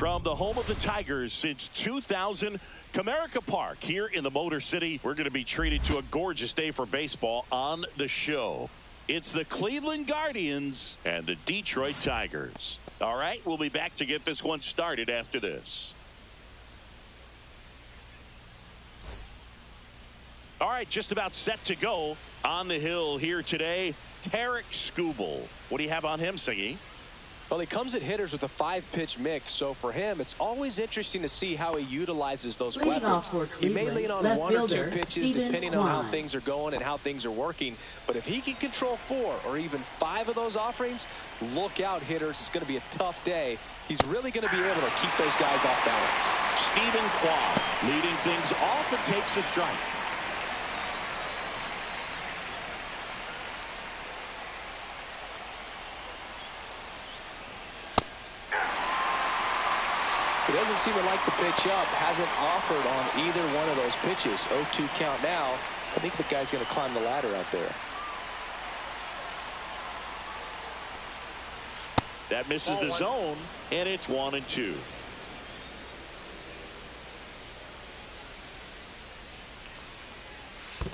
From the home of the Tigers since 2000, Comerica Park here in the Motor City. We're going to be treated to a gorgeous day for baseball on the show. It's the Cleveland Guardians and the Detroit Tigers. All right, we'll be back to get this one started after this. All right, just about set to go on the hill here today. Tarek Skubal. What do you have on him, Siggy? Well, he comes at hitters with a 5-pitch mix, so for him, it's always interesting to see how he utilizes those weapons. He may lean on one or two pitches depending on how things are going and how things are working, but if he can control 4 or even 5 of those offerings, look out, hitters. It's going to be a tough day. He's really going to be able to keep those guys off balance. Stephen Kwan leading things off and takes a strike. He doesn't seem to like the pitch up. Hasn't offered on either one of those pitches. 0-2 count now. I think the guy's going to climb the ladder out there. That misses the zone, and it's 1-2.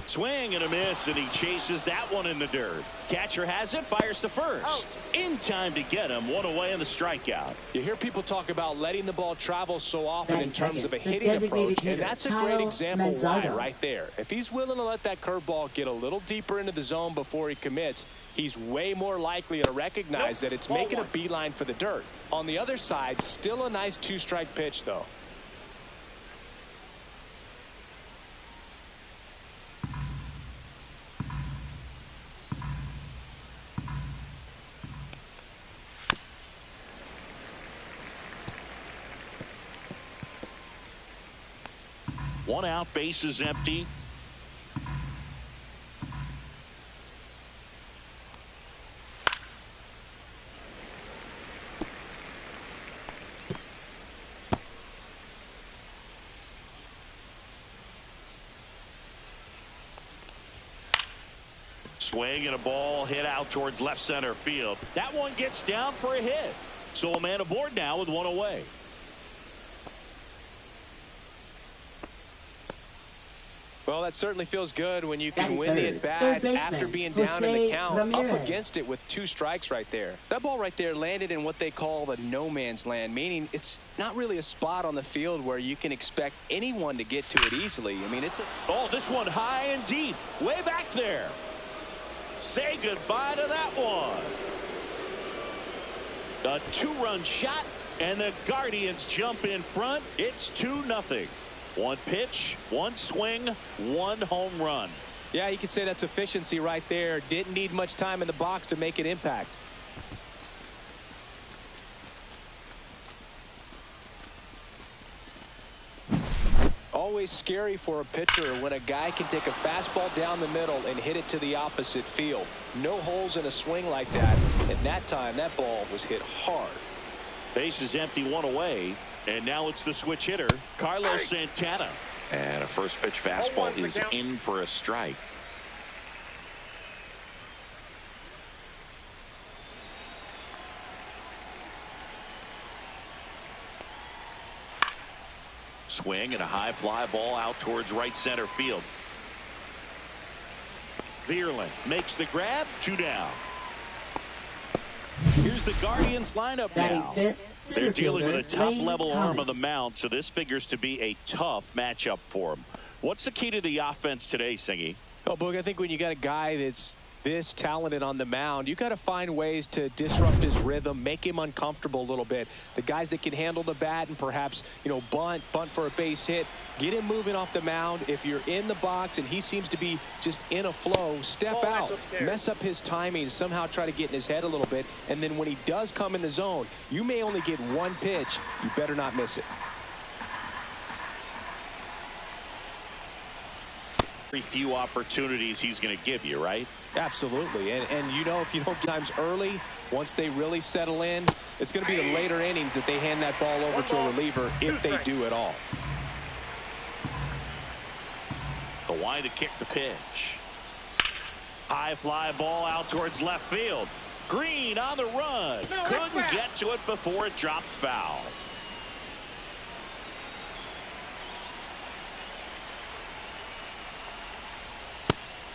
Swing and a miss, and he chases that one in the dirt. Catcher has it, fires to first. In time to get him, one away in the strikeout. You hear people talk about letting the ball travel so often in terms of a hitting approach, and that's a great example why right there. If he's willing to let that curveball get a little deeper into the zone before he commits, he's way more likely to recognize that it's making a beeline for the dirt. On the other side, still a nice 2-strike pitch, though. One out, base is empty. Swing and a ball hit out towards left center field. That one gets down for a hit. So a man aboard now with one away. Well, that certainly feels good when you can win the at-bat after being down in the count, up against it with 2 strikes right there. That ball right there landed in what they call the no man's land, meaning it's not really a spot on the field where you can expect anyone to get to it easily. I mean, it's a... Oh, this one high and deep, way back there. Say goodbye to that one. A 2-run shot, and the Guardians jump in front. It's 2-0. 1 pitch, 1 swing, 1 home run. Yeah, you could say that's efficiency right there. Didn't need much time in the box to make an impact. Always scary for a pitcher when a guy can take a fastball down the middle and hit it to the opposite field. No holes in a swing like that, and that time that ball was hit hard. Base is empty, 1 away. And now it's the switch hitter, Carlos Santana. And a first pitch fastball is in for a strike. Swing and a high fly ball out towards right center field. Vierling makes the grab, 2 down. Here's the Guardians lineup now. They're dealing with a top-level arm of the mound, so this figures to be a tough matchup for them. What's the key to the offense today, Singy? Oh, Boog, I think when you got a guy that's this talented on the mound, you got to find ways to disrupt his rhythm, make him uncomfortable a little bit. The guys that can handle the bat and perhaps, bunt for a base hit, get him moving off the mound. If you're in the box and he seems to be just in a flow, step out, mess up his timing, somehow try to get in his head a little bit. And then when he does come in the zone, you may only get 1 pitch. You better not miss it. Very few opportunities he's going to give you, right? Absolutely. And if you don't get times early, once they really settle in, it's going to be the later innings that they hand that ball over to a reliever if they do at all. The wide to kick the pitch. High fly ball out towards left field. Green on the run. Couldn't get to it before it dropped foul.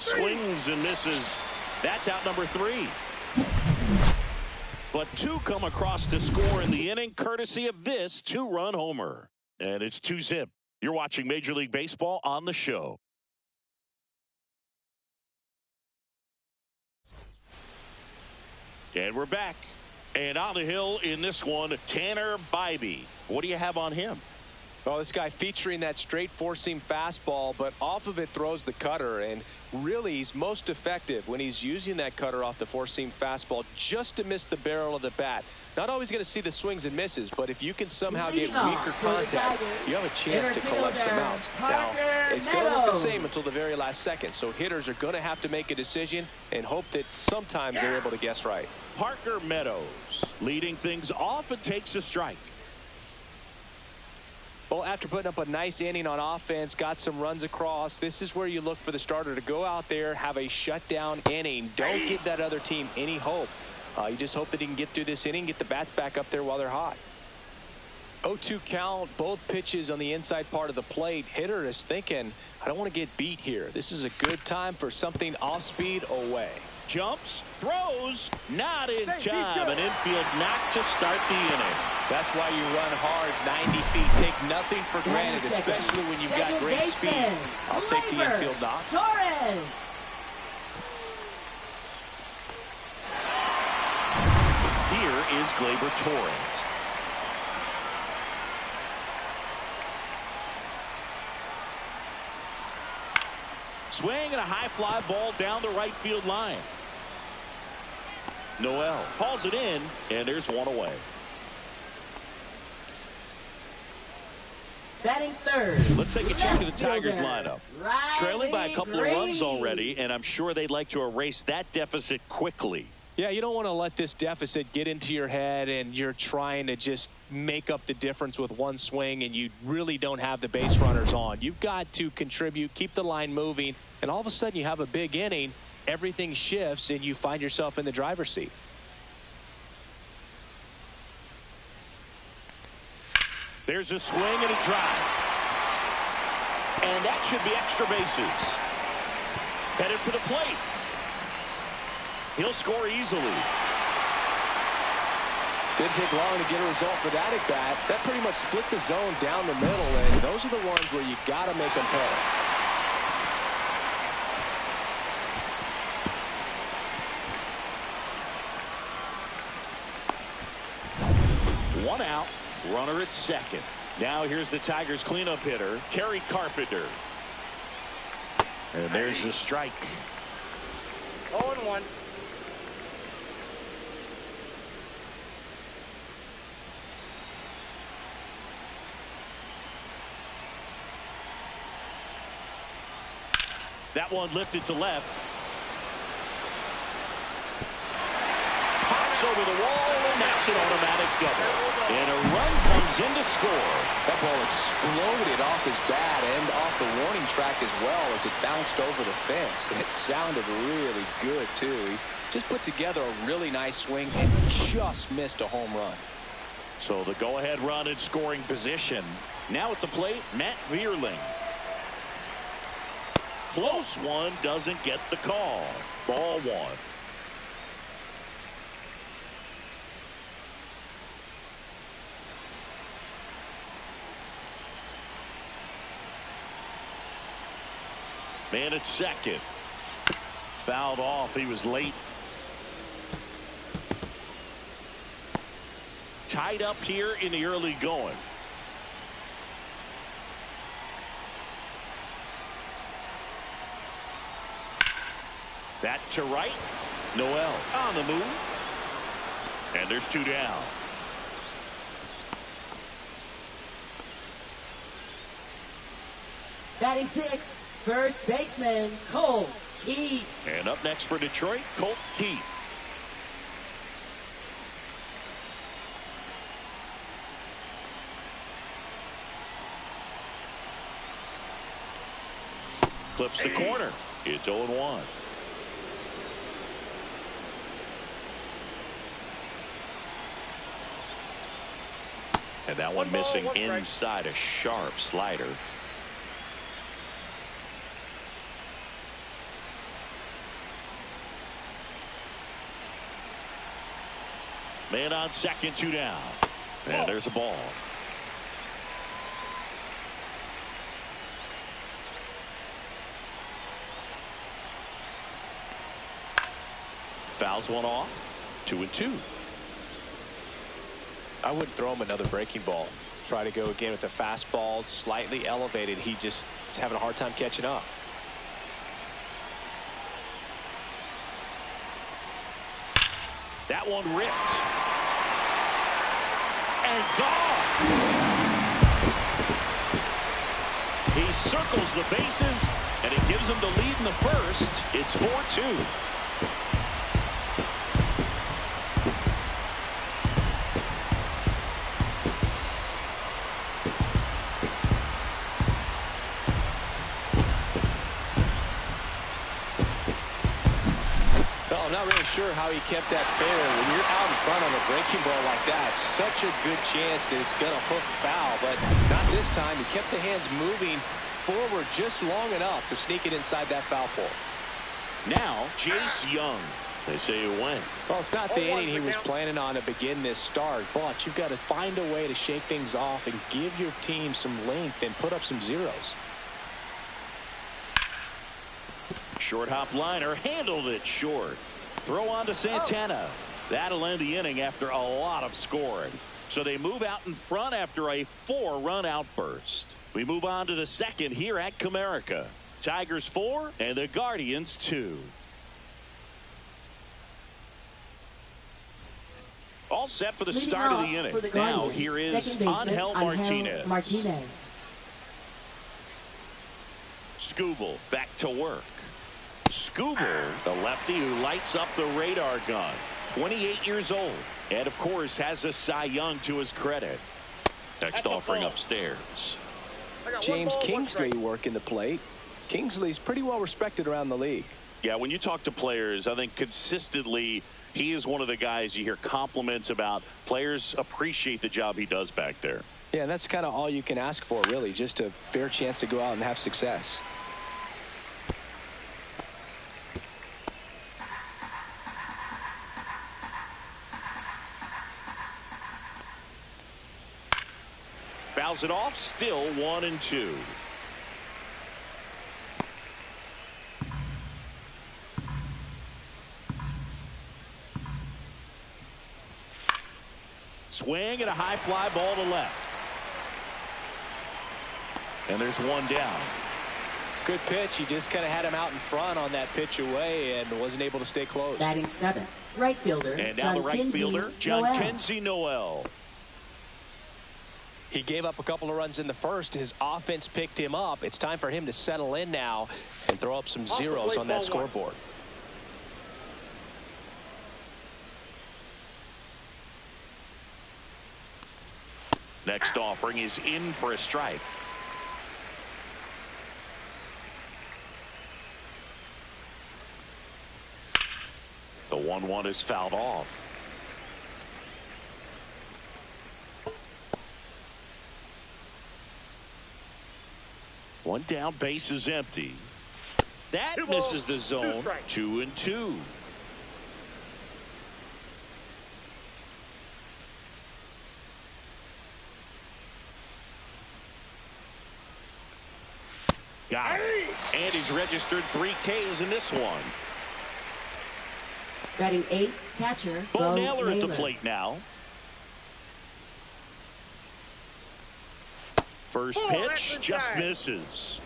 Swings and misses. That's out number 3. But 2 come across to score in the inning, courtesy of this 2-run homer. And it's 2-zip. You're watching Major League Baseball on the show. And we're back. And on the hill in this one, Tanner Bybee. What do you have on him? Well, this guy featuring that straight four-seam fastball, but off of it throws the cutter, and really he's most effective when he's using that cutter off the four-seam fastball just to miss the barrel of the bat. Not always going to see the swings and misses, but if you can somehow get weaker contact, you have a chance to collect some outs. Now, it's going to look the same until the very last second, so hitters are going to have to make a decision and hope that sometimes they're able to guess right. Parker Meadows leading things off and takes a strike. Well, after putting up a nice inning on offense, got some runs across, this is where you look for the starter to go out there, have a shutdown inning. Don't give that other team any hope. You just hope that he can get through this inning, get the bats back up there while they're hot. 0-2 count, both pitches on the inside part of the plate. Hitter is thinking, I don't want to get beat here. This is a good time for something off speed away. Jumps, throws, not in time. An infield knock to start the inning. That's why you run hard 90 feet. Take nothing for granted, especially when you've got great speed. I'll take the infield knock. Here is Gleyber Torres. Swing and a high fly ball down the right field line. Noel hauls it in, and there's one away. Batting third. Let's take a check of the Tigers lineup. Trailing by a couple of runs already, and I'm sure they'd like to erase that deficit quickly. Yeah, you don't want to let this deficit get into your head and you're trying to just make up the difference with one swing and you really don't have the base runners on. You've got to contribute, keep the line moving, and all of a sudden you have a big inning, everything shifts, and you find yourself in the driver's seat. There's a swing and a drive. And that should be extra bases. Headed for the plate. He'll score easily. Didn't take long to get a result for that at bat. That pretty much split the zone down the middle, and those are the ones where you got to make them pay. One out, runner at second. Now here's the Tigers cleanup hitter, Kerry Carpenter. And there's the strike. 0-1. That one lifted to left. Pops over the wall, and that's an automatic double. And a run comes in to score. That ball exploded off his bat and off the warning track as well as it bounced over the fence. And it sounded really good, too. He just put together a really nice swing and just missed a home run. So the go-ahead run in scoring position. Now at the plate, Matt Vierling. Close one, doesn't get the call. Ball one. Man at second. Fouled off. He was late. Tied up here in the early going. That to right. Noel on the move. And there's two down. Batting sixth, first baseman Colt Keith. And up next for Detroit, Colt Keith. Clips the corner. It's 0-1. And that one missing inside, a sharp slider. Man on second, 2 down. And there's a ball. Fouls one off. 2-2. I wouldn't throw him another breaking ball. Try to go again with the fastball, slightly elevated. He just is having a hard time catching up. That one ripped. And gone. He circles the bases, and it gives him the lead in the first. It's 4-2. Not really sure how he kept that fair. When you're out in front on a breaking ball like that, such a good chance that it's going to hook foul, but not this time. He kept the hands moving forward just long enough to sneak it inside that foul pole. Now, Jace Young. They say it went. Well, it's not the inning he was planning on to begin this start, but you've got to find a way to shake things off and give your team some length and put up some zeros. Short hop liner, handled it short. Throw on to Santana. That'll end the inning after a lot of scoring. So they move out in front after a 4-run outburst. We move on to the second here at Comerica. Tigers 4 and the Guardians 2. All set for the start of the inning. Now here is Angel Martinez. Skubal back to work. Skubal, the lefty who lights up the radar gun. 28 years old. And, of course, has a Cy Young to his credit. Next offering upstairs. James Kingsley working the plate. Kingsley's pretty well respected around the league. Yeah, when you talk to players, I think consistently he is one of the guys you hear compliments about. Players appreciate the job he does back there. Yeah, and that's kind of all you can ask for, really, just a fair chance to go out and have success. Fouls it off, still 1-2. Swing and a high fly ball to left. And there's one down. Good pitch. He just kind of had him out in front on that pitch away and wasn't able to stay close. Batting 7th, right fielder. And now the right fielder, John Kenzie Noel. He gave up a couple of runs in the first. His offense picked him up. It's time for him to settle in now and throw up some zeros on that scoreboard. Next offering is in for a strike. The 1-1 is fouled off. One down, base is empty. That misses the zone. 2-2. Got it. And he's registered 3 Ks in this one. Batting 8th, catcher Bo Naylor at the plate now. First pitch just misses.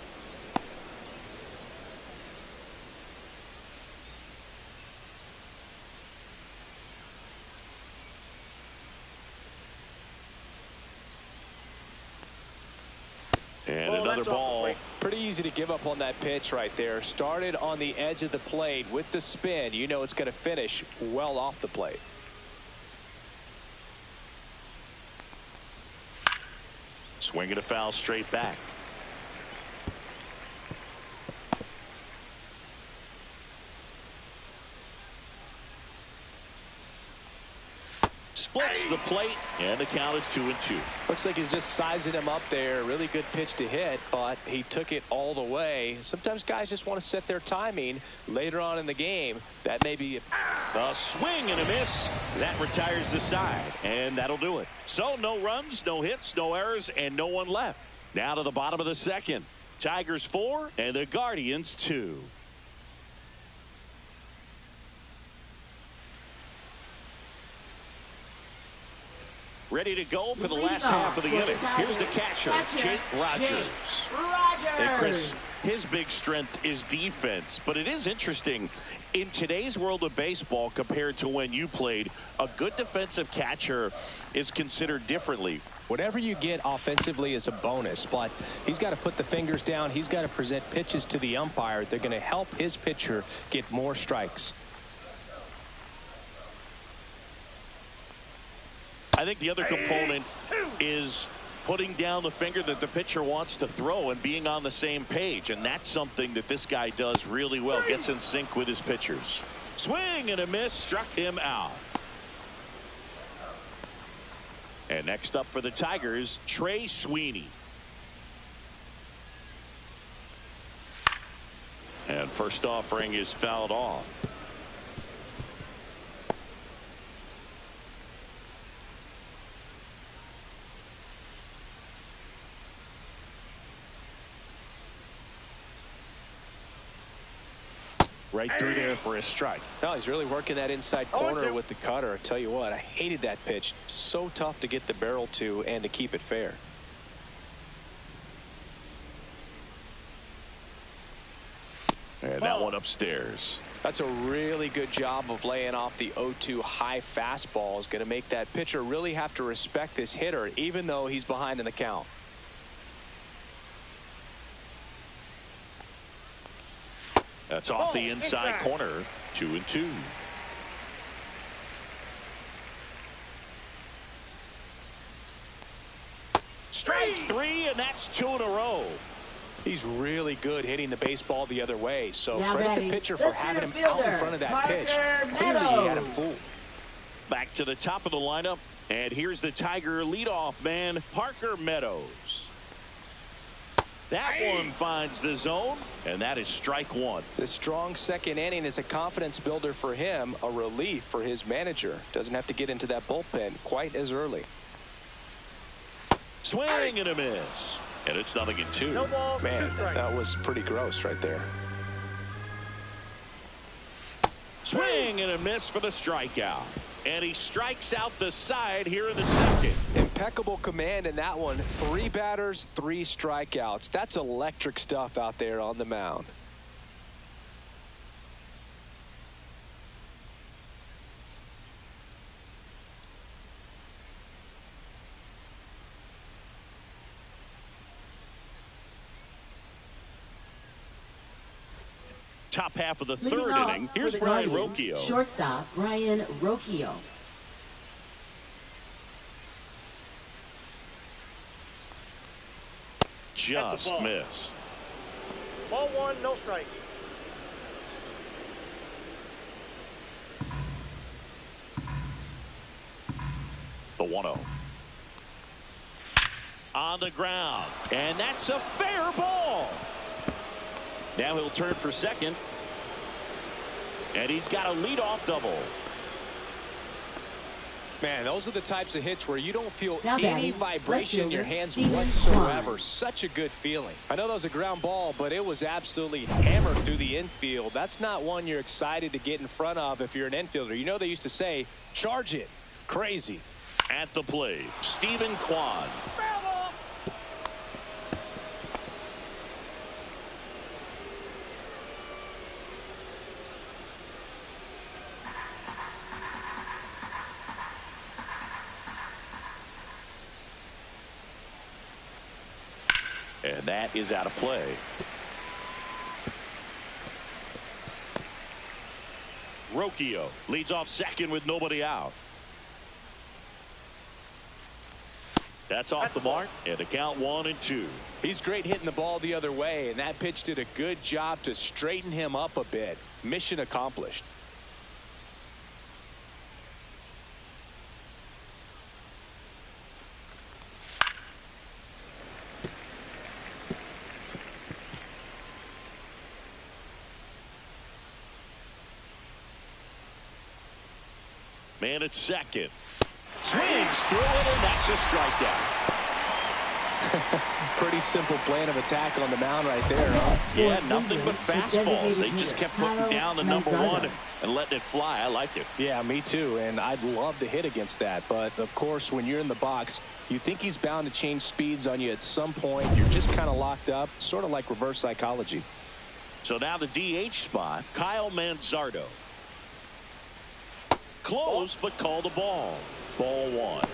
And another ball. Pretty easy to give up on that pitch right there. Started on the edge of the plate with the spin. You know it's going to finish well off the plate. Swinging a foul straight back. Splits to the plate, and the count is 2-2. Looks like he's just sizing him up there. Really good pitch to hit, but he took it all the way. Sometimes guys just want to set their timing later on in the game. That may be a swing and a miss. That retires the side, and that'll do it. So no runs, no hits, no errors, and no one left. Now to the bottom of the second. Tigers 4 and the Guardians 2. Ready to go for the last half of the inning. Here's the catcher, Jake Rogers. Hey, Chris, his big strength is defense, but it is interesting. In today's world of baseball, compared to when you played, a good defensive catcher is considered differently. Whatever you get offensively is a bonus, but he's got to put the fingers down. He's got to present pitches to the umpire. They're going to help his pitcher get more strikes. I think the other component is putting down the finger that the pitcher wants to throw and being on the same page. And that's something that this guy does really well. Gets in sync with his pitchers. Swing and a miss. Struck him out. And next up for the Tigers, Trey Sweeney. And first offering is fouled off. Right through there for a strike. No, he's really working that inside corner with the cutter. I tell you what, I hated that pitch. So tough to get the barrel to and to keep it fair. And that one upstairs. That's a really good job of laying off the 0-2 high fastball. Is going to make that pitcher really have to respect this hitter, even though he's behind in the count. That's off the inside corner. 2-2. Strike 3, and that's 2 in a row. He's really good hitting the baseball the other way. So now credit the pitcher for having him out in front of that pitch. Clearly he had him fooled. Back to the top of the lineup, and here's the Tiger leadoff man, Parker Meadows. That one finds the zone, and that is strike 1. The strong second inning is a confidence builder for him, a relief for his manager. Doesn't have to get into that bullpen quite as early. Swing and a miss. And it's 0-2. No ball, Man, that was pretty gross right there. Swing and a miss for the strikeout. And he strikes out the side here in the second. Impeccable command in that one. 3 batters, 3 strikeouts. That's electric stuff out there on the mound. Top half of the third inning. Here's Ryan Rocchio. Shortstop, Ryan Rocchio. Just missed. Ball 1, no strike. The 1-0. On the ground. And that's a fair ball. Now he'll turn for second. And he's got a leadoff double. Man, those are the types of hits where you don't feel Now any batting, vibration in your hands Steven whatsoever. Kwan. Such a good feeling. I know that was a ground ball, but it was absolutely hammered through the infield. That's not one you're excited to get in front of if you're an infielder. You know, they used to say, charge it. Crazy. At the plate, Steven Kwan. And that is out of play. Rocchio leads off second with nobody out. That's off the mark, and the count 1-2. He's great hitting the ball the other way, and that pitch did a good job to straighten him up a bit. Mission accomplished. Man at second. Swings through it, and that's a strikeout. Pretty simple plan of attack on the mound right there, huh? Yeah, nothing but fastballs. They just kept putting down the number one and letting it fly. I like it. Yeah, me too, and I'd love to hit against that. But, of course, when you're in the box, you think he's bound to change speeds on you at some point. You're just kind of locked up, sort of like reverse psychology. So now the DH spot, Kyle Manzardo. Close, but called a ball. Ball one.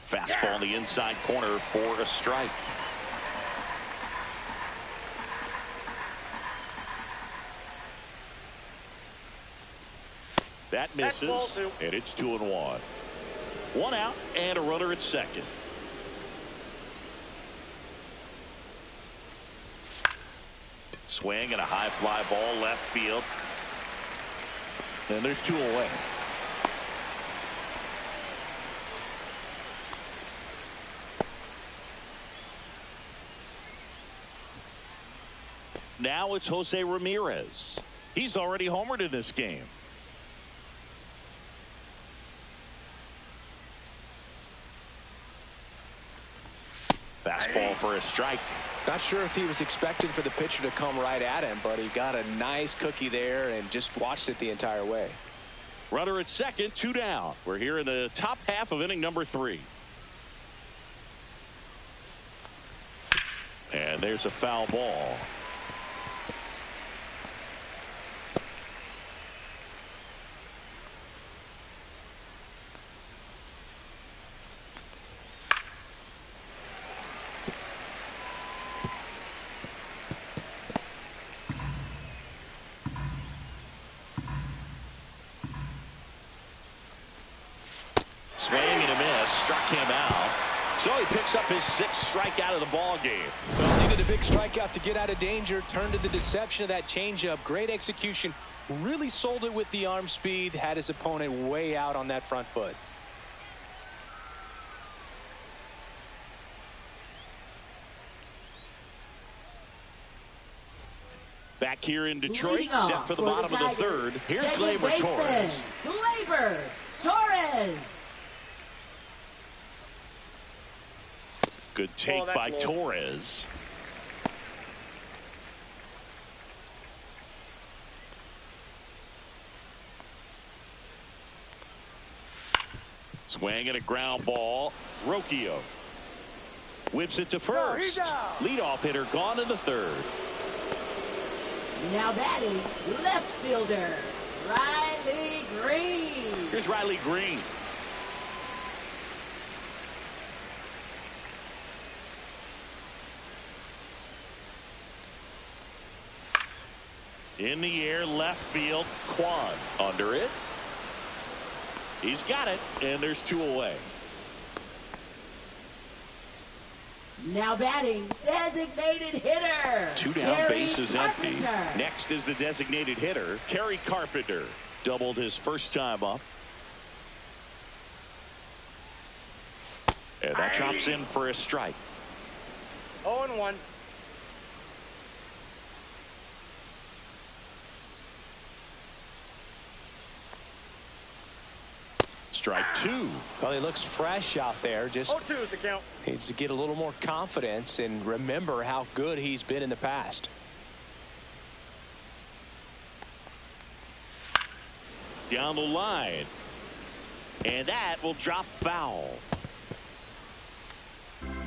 Fastball in the inside corner for a strike. That misses, and it's 2-1. One out and a runner at second. Swing and a high fly ball left field. And there's two away. Now it's Jose Ramirez. He's already homered in this game. Fastball for a strike. Not sure if he was expecting for the pitcher to come right at him, but he got a nice cookie there and just watched it the entire way. Runner at second, two down. We're here in the top half of inning number 3. And there's a foul ball. Swing and a miss, struck him out. So he picks up his 6th strikeout of the ball game. Well, needed a big strikeout to get out of danger. Turned to the deception of that changeup. Great execution. Really sold it with the arm speed. Had his opponent way out on that front foot. Back here in Detroit, set for the bottom of the 3rd. Here's Gleyber Torres. Gleyber Torres. Good take by Torres. Swing and a ground ball. Rocchio whips it to first. Leadoff hitter gone in the 3rd. Now batting, left fielder, Riley Green. Here's Riley Green. In the air, left field, Kwan under it. He's got it, and there's 2 away. Now batting, designated hitter. 2 down, Kerry bases empty. Carpenter. Next is the designated hitter, Kerry Carpenter. Doubled his first time up. And that drops in for a strike. 0-1. Strike 2. Well, he looks fresh out there. Just 0-2 is the count. needs to get a little more confidence and remember how good he's been in the past. Down the line. And that will drop foul.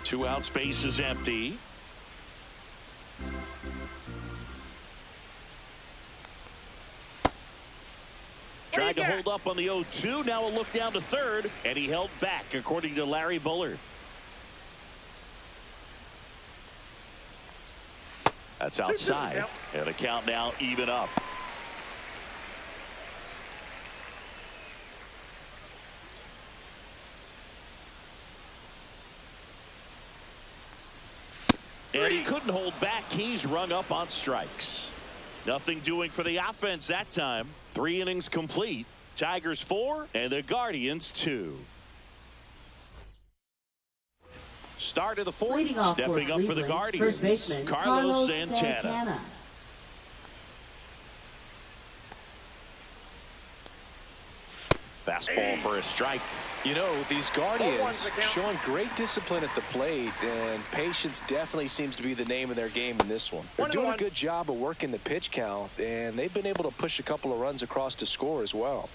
2 out, space is empty. Tried to hold up on the 0-2. Now a look down to 3rd, and he held back, according to Larry Bullard. That's outside, and the count now even up. And he couldn't hold back. He's rung up on strikes. Nothing doing for the offense that time. 3 innings complete. Tigers 4 and the Guardians 2. Start of the fourth. Leading off Stepping for up for the Cleveland, Guardians, first baseman Carlos Carlos Santana. Fastball for a strike. You know, these Guardians showing great discipline at the plate, and patience definitely seems to be the name of their game in this one. They're doing a good job of working the pitch count, and they've been able to push a couple of runs across to score as well.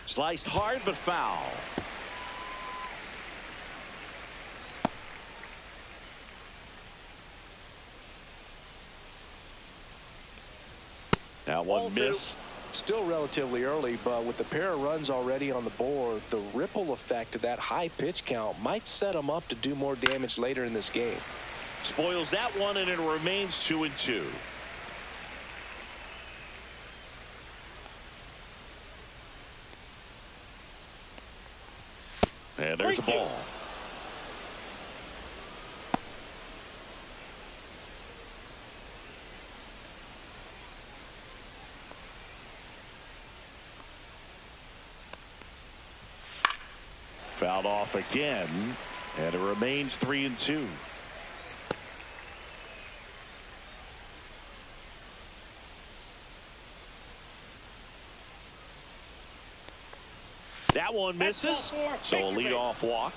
Sliced hard but foul. That one missed. Still relatively early, but with the pair of runs already on the board, the ripple effect of that high pitch count might set them up to do more damage later in this game. Spoils that one, and it remains 2-2. And there's a ball. Fouled off again, and it remains 3-2. That one misses, so a leadoff walk.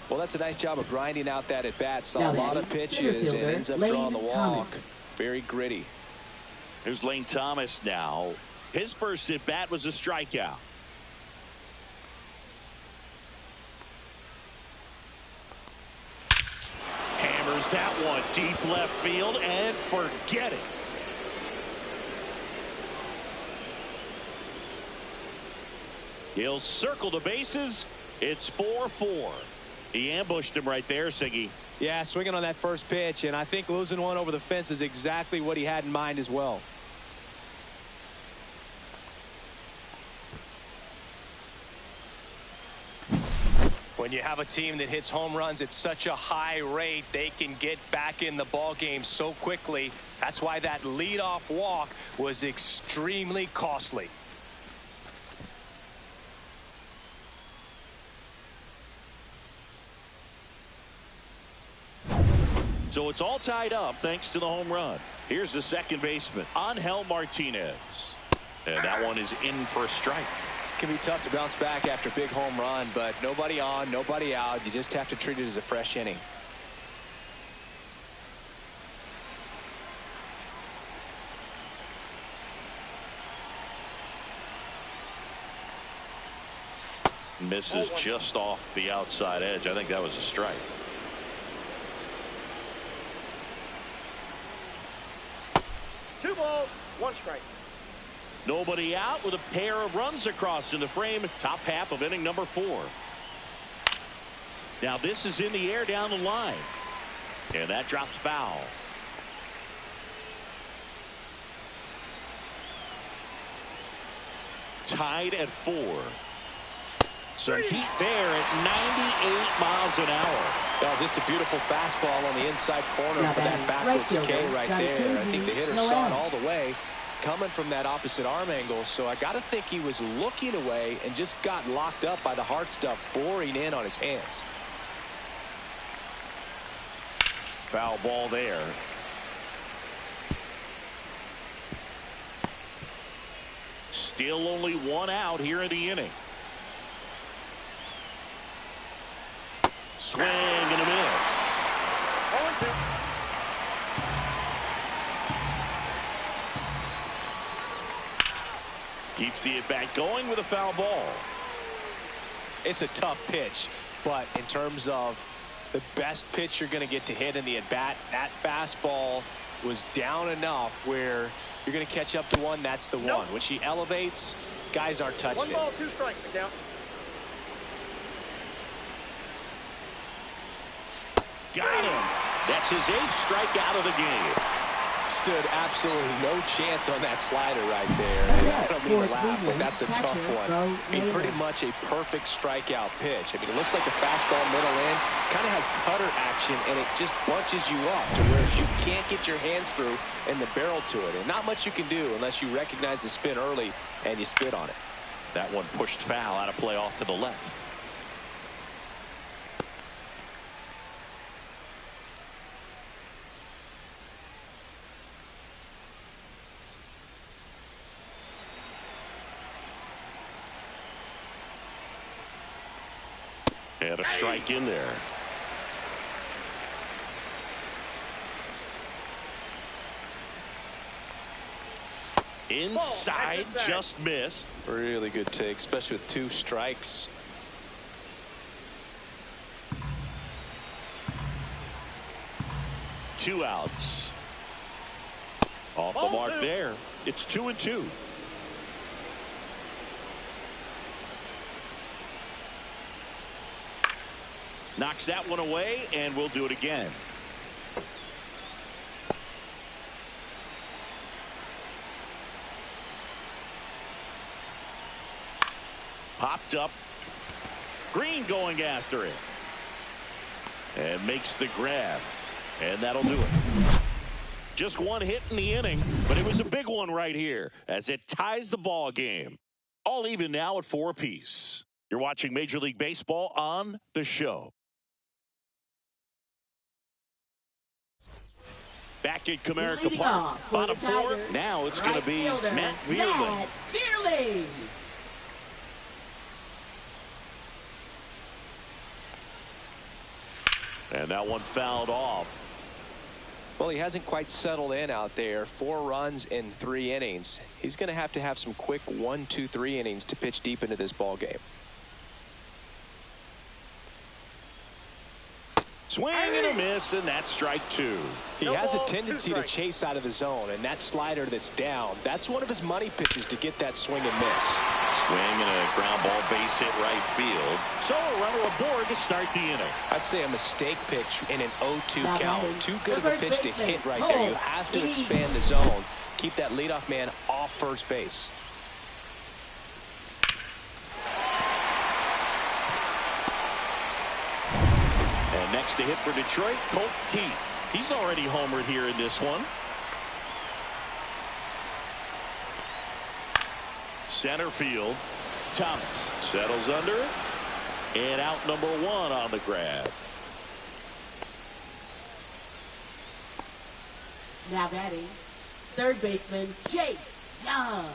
Well, that's a nice job of grinding out that at bat. Saw Now a lot batting, of pitches center and fielder, ends up Lane drawing the walk. Thomas. Very gritty. Here's Lane Thomas now. His first at bat was a strikeout. Hammers that one deep left field and forget it. He'll circle the bases. It's 4-4. He ambushed him right there, Siggy. Yeah, swinging on that first pitch, and I think losing one over the fence is exactly what he had in mind as well. When you have a team that hits home runs at such a high rate, they can get back in the ball game so quickly. That's why that leadoff walk was extremely costly. So it's all tied up thanks to the home run. Here's the second baseman, Angel Martinez. And that one is in for a strike. Can be tough to bounce back after a big home run, but nobody on, nobody out. You just have to treat it as a fresh inning. Misses just off the outside edge. I think that was a strike. Two balls, one strike. Nobody out with a pair of runs across in the frame. Top half of inning number 4. Now this is in the air down the line. And that drops foul. Tied at 4. Some heat there at 98 miles an hour. Oh, just a beautiful fastball on the inside corner for that backwards K right there. I think the hitter saw it all the way coming from that opposite arm angle. So I got to think he was looking away and just got locked up by the hard stuff boring in on his hands. Foul ball there. Still only one out here in the inning. Swing and a miss. 0-2. Keeps the at-bat going with a foul ball. It's a tough pitch, but in terms of the best pitch you're going to get to hit in the at-bat, that fastball was down enough where you're going to catch up to one. That's the one. When she elevates, guys aren't touching it. 1 ball, 2 strikes to count. Got him. That's his 8th strikeout of the game. Stood absolutely no chance on that slider right there. I don't mean to laugh, but that's a tough one. I mean, pretty much a perfect strikeout pitch. I mean, it looks like a fastball middle in, kind of has cutter action, and it just bunches you up to where you can't get your hands through and the barrel to it. And not much you can do unless you recognize the spin early and you spit on it. That one pushed foul out of play off to the left. And a strike in there. Inside, just missed. Really good take, especially with 2 strikes. Two outs. Off the mark there. It's 2-2. Knocks that one away, and we'll do it again. Popped up. Green going after it. And makes the grab. And that'll do it. Just one hit in the inning, but it was a big one right here as it ties the ball game. All even now at 4 apiece. You're watching Major League Baseball on the show. Back at Comerica Park. Bottom 4. Now it's going to be Matt Vierling. And that one fouled off. Well, he hasn't quite settled in out there. 4 runs in 3 innings. He's going to have some quick 1, 2, 3 innings to pitch deep into this ball game. Swing and a miss, and that's strike 2. He has a tendency to chase out of the zone, and that slider that's down, that's one of his money pitches to get that swing and miss. Swing and a ground ball base hit right field. So a runner aboard to start the inning. I'd say a mistake pitch in an 0-2 count. Too good of a pitch to hit right there. You have to expand the zone. Keep that leadoff man off first base. And next to hit for Detroit, Colt Keith. He's already homered here in this one. Center field. Thomas settles under it. And out number 1 on the grab. Now batting, third baseman Chase Young.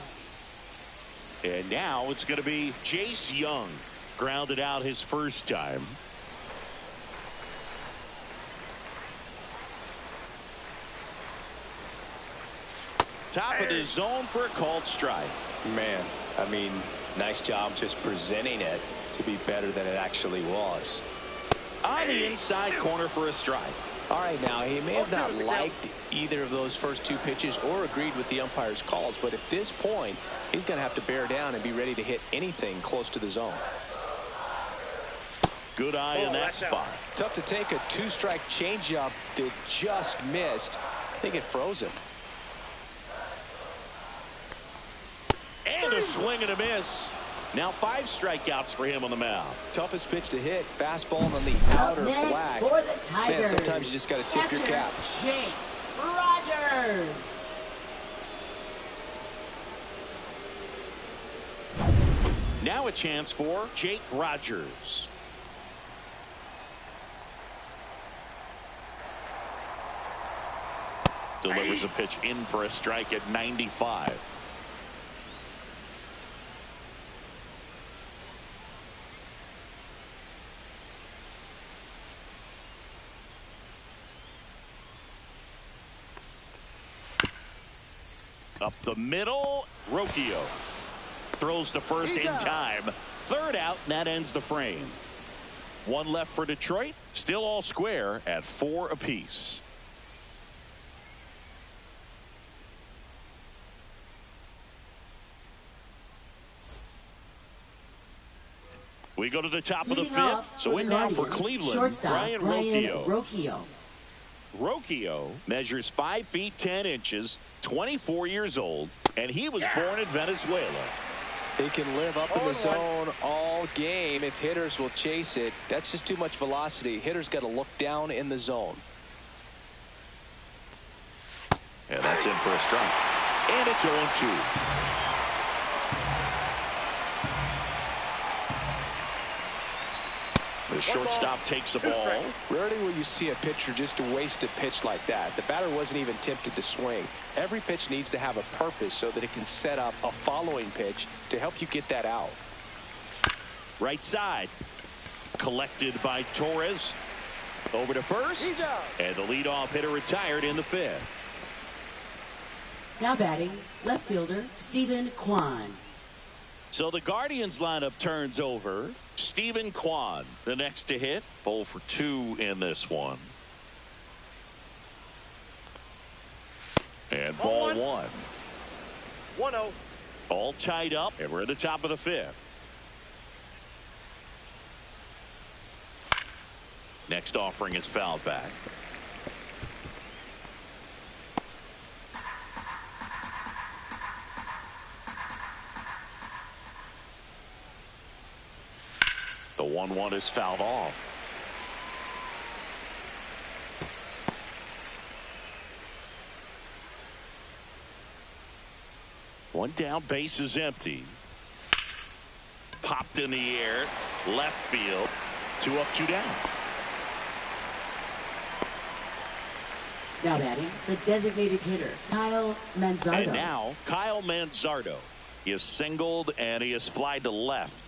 And now it's going to be Chase Young. Grounded out his first time. Top of the zone for a called strike. Man, I mean, nice job just presenting it to be better than it actually was. On the inside corner for a strike. All right, now, he may have not liked either of those first 2 pitches or agreed with the umpire's calls, but at this point, he's going to have to bear down and be ready to hit anything close to the zone. Good eye in that spot. Tough to take a 2-strike changeup that just missed. I think it froze him. And a swing and a miss. Now 5 strikeouts for him on the mound. Toughest pitch to hit. Fastball on the outer black. For the Tigers, man, sometimes you just got to tip your cap. Jake Rogers. Now a chance for Jake Rogers. Delivers a pitch in for a strike at 95. Up the middle, Rocchio throws to first in time. Third out, and that ends the frame. 1 left for Detroit. Still all square at 4 apiece. We go to the top of the 5th. So in now for Cleveland, Brian Rocchio. Rocchio measures 5 feet 10 inches, 24 years old, and he was born in Venezuela. He can live up in the zone all game if hitters will chase it. That's just too much velocity. Hitters got to look down in the zone. And that's in for a strike. And it's 0-2. The shortstop takes the ball. Rarely will you see a pitcher just waste a pitch like that. The batter wasn't even tempted to swing. Every pitch needs to have a purpose so that it can set up a following pitch to help you get that out. Right side. Collected by Torres. Over to first. And the leadoff hitter retired in the fifth. Now batting, left fielder Stephen Kwan. So the Guardians lineup turns over. Stephen Kwan, the next to hit. 0 for 2 in this one. And ball one. 1-0. All tied up, and we're at the top of the fifth. Next offering is fouled back. The 1-1 is fouled off. One down, base is empty. Popped in the air, left field. 2 up, 2 down. Now batting, the designated hitter Kyle Manzardo. And now Kyle Manzardo. He is singled and he is flied to left.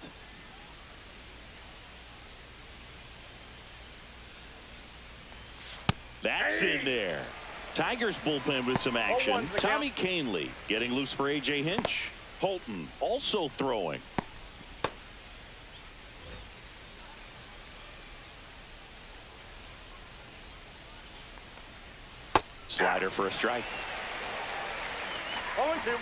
That's in there. Tigers bullpen with some action. Tommy Canley getting loose for A.J. Hinch. Holton also throwing. Slider for a strike. 0-2.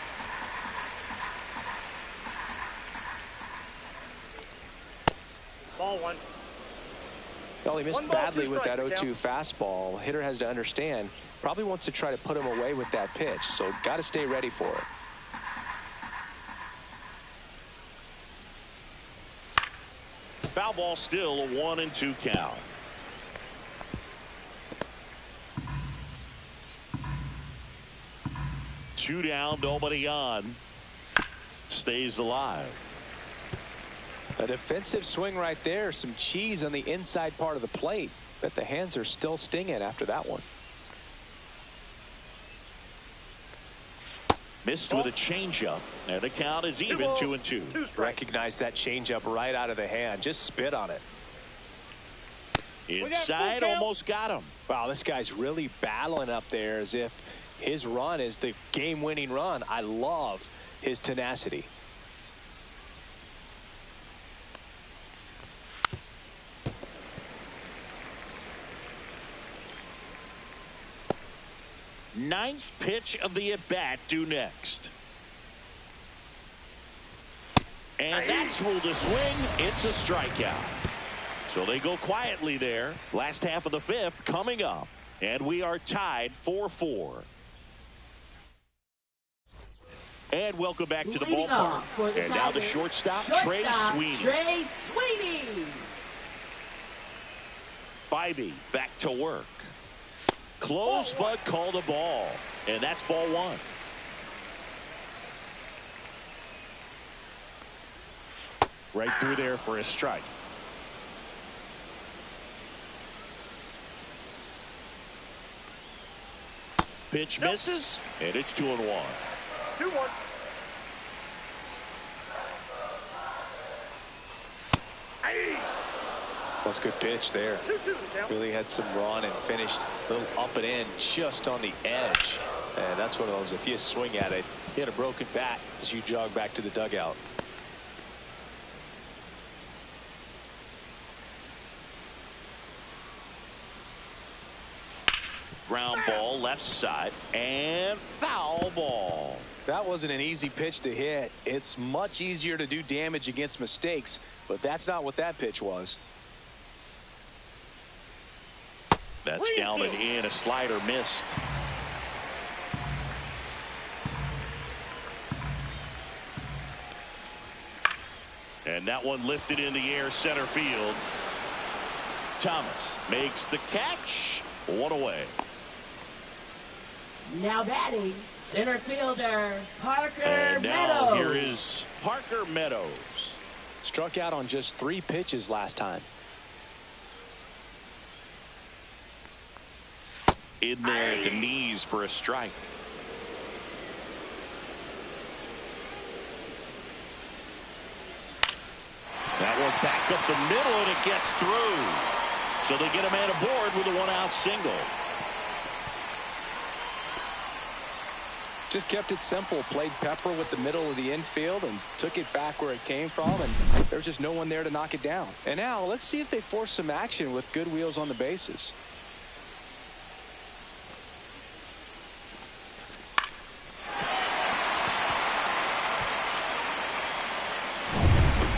Ball one. Well, he missed badly with that 0-2 fastball. Hitter has to understand, probably wants to try to put him away with that pitch, so got to stay ready for it. Foul ball, still a 1-2 count. Two down, nobody on. Stays alive. A defensive swing right there. Some cheese on the inside part of the plate. Bet the hands are still stinging after that one. Missed with a changeup, and the count is even 2-2. Recognize that changeup right out of the hand. Just spit on it. Inside, almost got him. Wow, this guy's really battling up there as if his run is the game-winning run. I love his tenacity. Ninth pitch of the at-bat due next. And that's ruled a swing. It's a strikeout. So they go quietly there. Last half of the fifth coming up. And we are tied 4-4. And welcome back to the ballpark. And now the shortstop, Trey Sweeney. Trey Sweeney. Bybee back to work. Close, but called a ball. And that's ball one. Right through there for a strike. Pitch misses, and it's 2-1. 2-1. That's a good pitch there. 2-2. Really had some run and finished a little up and in just on the edge. And that's one of those, if you swing at it, you had a broken bat as you jog back to the dugout. Ground ball left side and foul ball. That wasn't an easy pitch to hit. It's much easier to do damage against mistakes, but that's not what that pitch was. That's down and in. A slider missed. And that one lifted in the air, center field. Thomas makes the catch. One away. Now batting, center fielder Parker And now Meadows. here is Parker Meadows. Struck out on just 3 pitches last time. in there at the knees for a strike. That one back up the middle, and it gets through. So they get a man aboard with a one-out single. Just kept it simple. Played pepper with the middle of the infield and took it back where it came from, and there's just no one there to knock it down. And now let's see if they force some action with good wheels on the bases.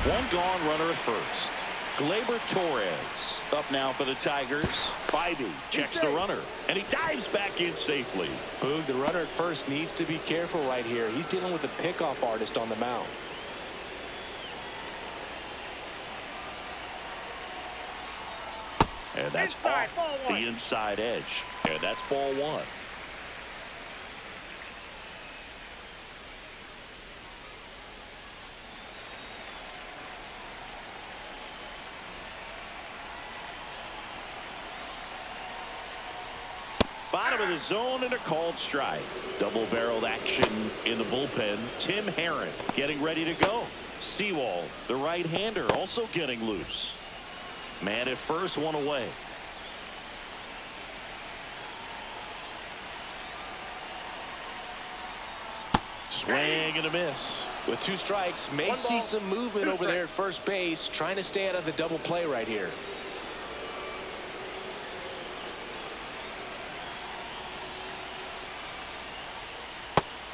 One gone, runner at first. Gleyber Torres up now for the Tigers. Spivey checks the runner, and he dives back in safely. Boog, the runner at first needs to be careful right here. He's dealing with a pickoff artist on the mound. And that's off the inside edge. And that's ball one. Bottom of the zone and a called strike. Double-barreled action in the bullpen. Tim Herron getting ready to go. Sewald, the right-hander, also getting loose. Man at first, one away. Swing and a miss. With two strikes, may see some movement over there at first base, trying to stay out of the double play right here.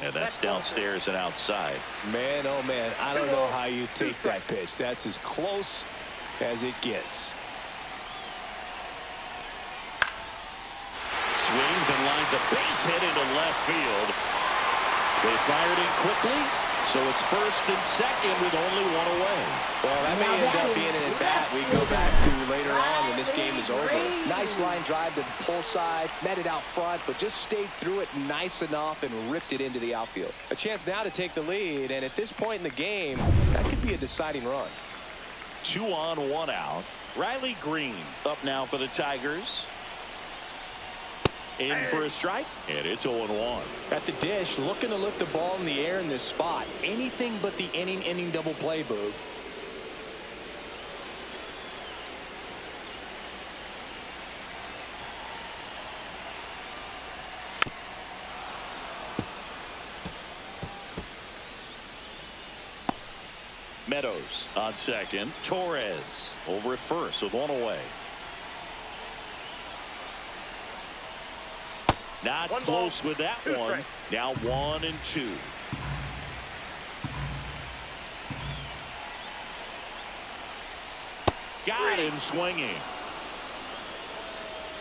And that's downstairs and outside. Man, oh man, I don't know how you take that pitch. That's as close as it gets. Swings and lines a base hit into left field. They fired in quickly, so it's first and second with only one away. Well, that may end up being an at-bat we go back to later on when this game is over. Nice line drive to the pull side, met it out front, but just stayed through it nice enough and ripped it into the outfield. A chance now to take the lead, and at this point in the game, that could be a deciding run. 2 on, 1 out. Riley Green up now for the Tigers. In for a strike, and it's 0-1. At the dish, looking to lift the ball in the air in this spot. Anything but the inning double play, Boog. Meadows on second. Torres over at first with one away. Not close with that one. Now 1 and 2. Got him swinging.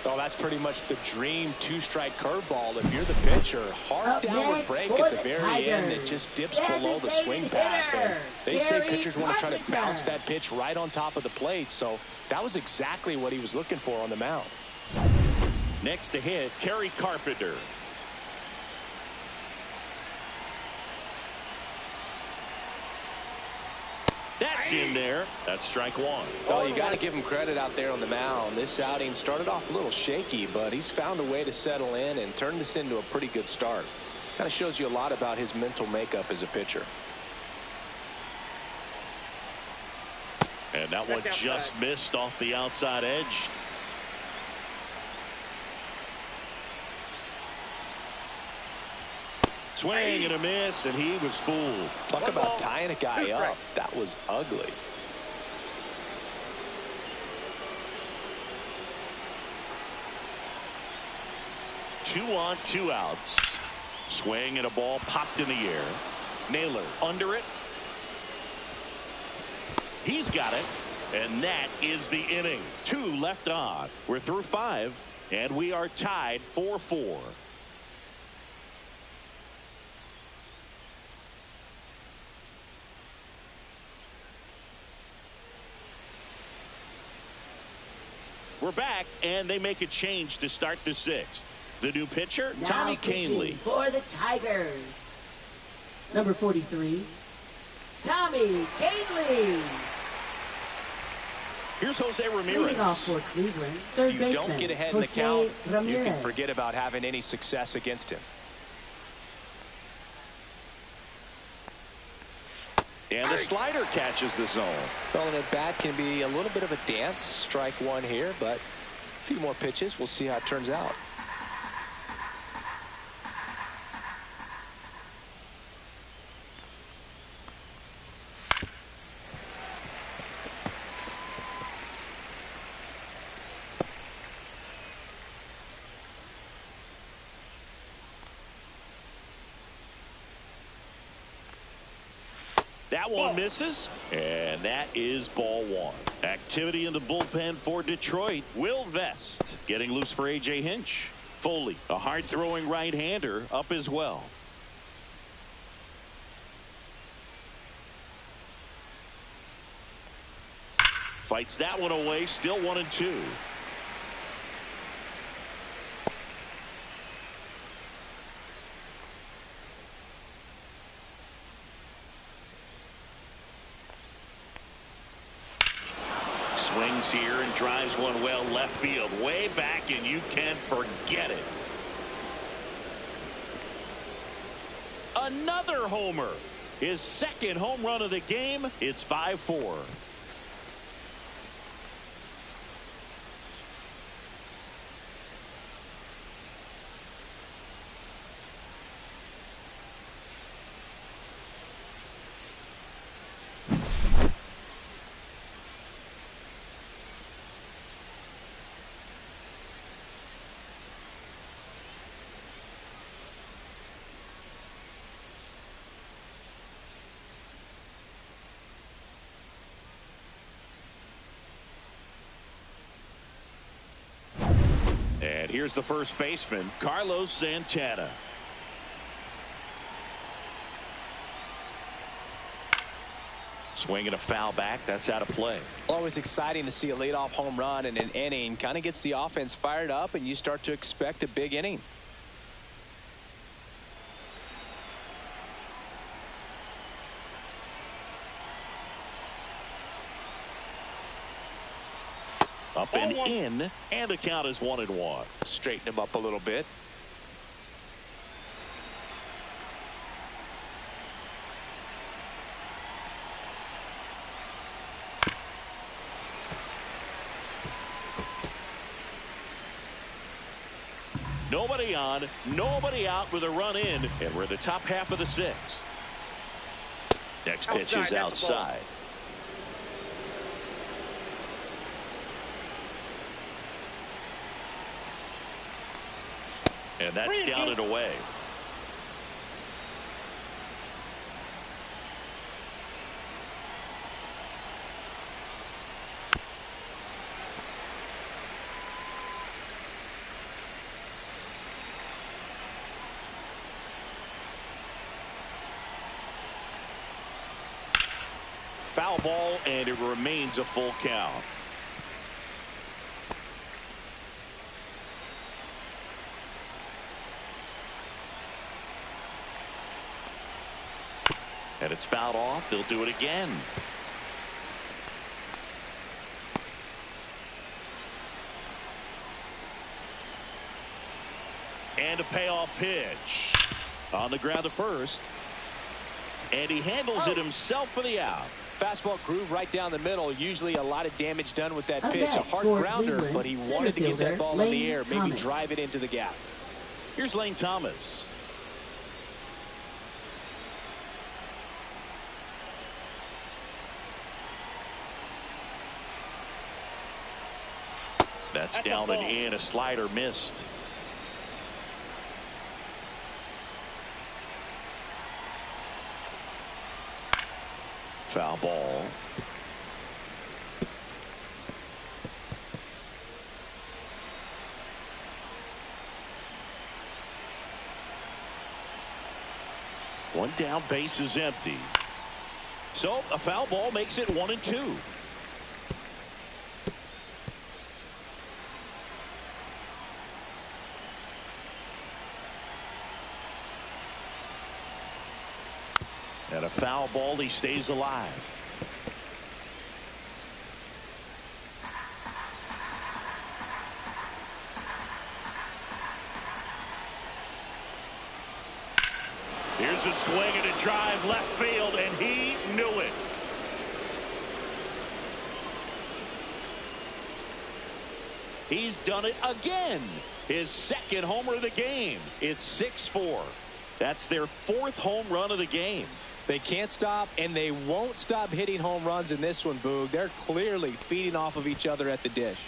Oh, that's pretty much the dream two-strike curveball. If you're the pitcher, hard downward break at the very end that just dips below the swing path. And they say pitchers want to try to bounce that pitch right on top of the plate. So that was exactly what he was looking for on the mound. Next to hit, Kerry Carpenter. That's in there. That's strike one. Well, you got to give him credit out there on the mound. This outing started off a little shaky, but he's found a way to settle in and turn this into a pretty good start. Kind of shows you a lot about his mental makeup as a pitcher. And that one just missed off the outside edge. Swing and a miss, and he was fooled. Talk about tying a guy up. That was ugly. Two on, 2 outs. Swing and a ball popped in the air. Naylor under it. He's got it. And that is the inning. 2 left on. We're through 5, and we are tied 4-4. We're back, and they make a change to start the 6th. The new pitcher, now Tommy Kahnle. For the Tigers, number 43, Tommy Kahnle. Here's Jose Leading off Ramirez. for Cleveland, third If you baseman, don't get ahead in the Jose count, you Ramirez. can forget about having any success against him. And the slider catches the zone. Throwing at bat can be a little bit of a dance. Strike one here, but a few more pitches. We'll see how it turns out. That one misses, and that is ball one. Activity in the bullpen for Detroit. Will Vest getting loose for A.J. Hinch. Foley, a hard-throwing right-hander, up as well. Fights that one away, still 1-2. Swings here and drives one well left field, way back, and you can forget it. Another homer. His second home run of the game. It's 5-4. And here's the first baseman, Carlos Santana. Swinging a foul back. That's out of play. Always exciting to see a leadoff home run in an inning. Kind of gets the offense fired up, and you start to expect a big inning. Up and in, and the count is 1-1. Straighten him up a little bit. Nobody on, nobody out with a run in, and we're in the top half of the sixth. Next pitch is outside. And that's down and away. Foul ball, and it remains a full count. And it's fouled off. They'll do it again. And a payoff pitch. On the ground to first. And he handles it himself for the out. Fastball groove right down the middle. Usually a lot of damage done with that pitch. A hard for grounder, Cleveland, but he wanted to get that ball in the air. Maybe Thomas. drive it into the gap. Here's Lane Thomas. That's down and in. A slider missed. Foul ball. One down, base is empty. So a foul ball makes it 1-2. And a foul ball, he stays alive. Here's a swing and a drive left field, and he knew it. He's done it again. His second homer of the game. It's 6-4. That's their fourth home run of the game. They can't stop, and they won't stop hitting home runs in this one, Boog. They're clearly feeding off of each other at the dish.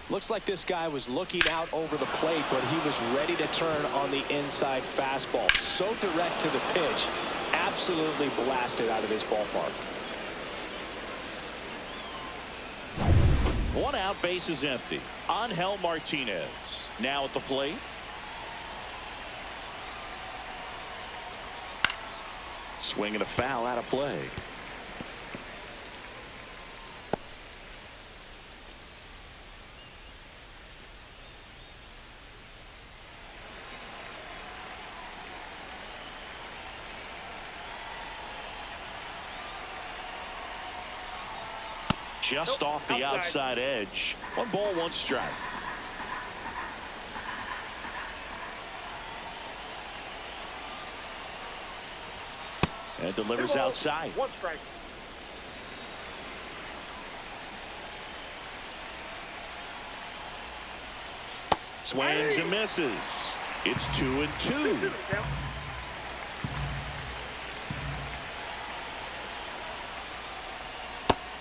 Looks like this guy was looking out over the plate, but he was ready to turn on the inside fastball. So direct to the pitch. Absolutely blasted out of this ballpark. One out, base is empty. Angel Martinez now at the plate. Swing and a foul out of play. Just off the outside edge. 1 ball, 1 strike. And delivers outside. 1 strike. Swings and misses. It's 2-2.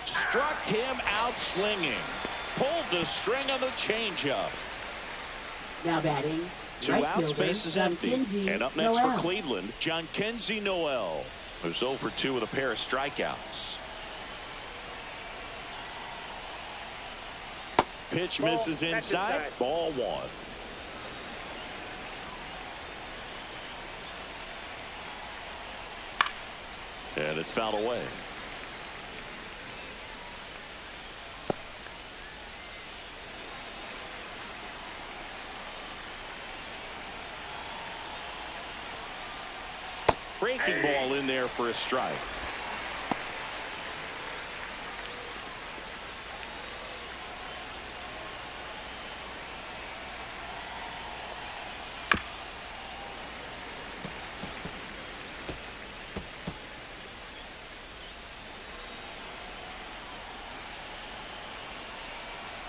Struck him out swinging. Pulled the string on the changeup. Now batting. 2 right outs, fielder, base is empty. Jhonkensy And up next Noel. for Cleveland, Jhonkensy Noel, who's 0 for 2 with a pair of strikeouts. Pitch misses inside. Ball 1. And it's fouled away. Breaking ball in there for a strike.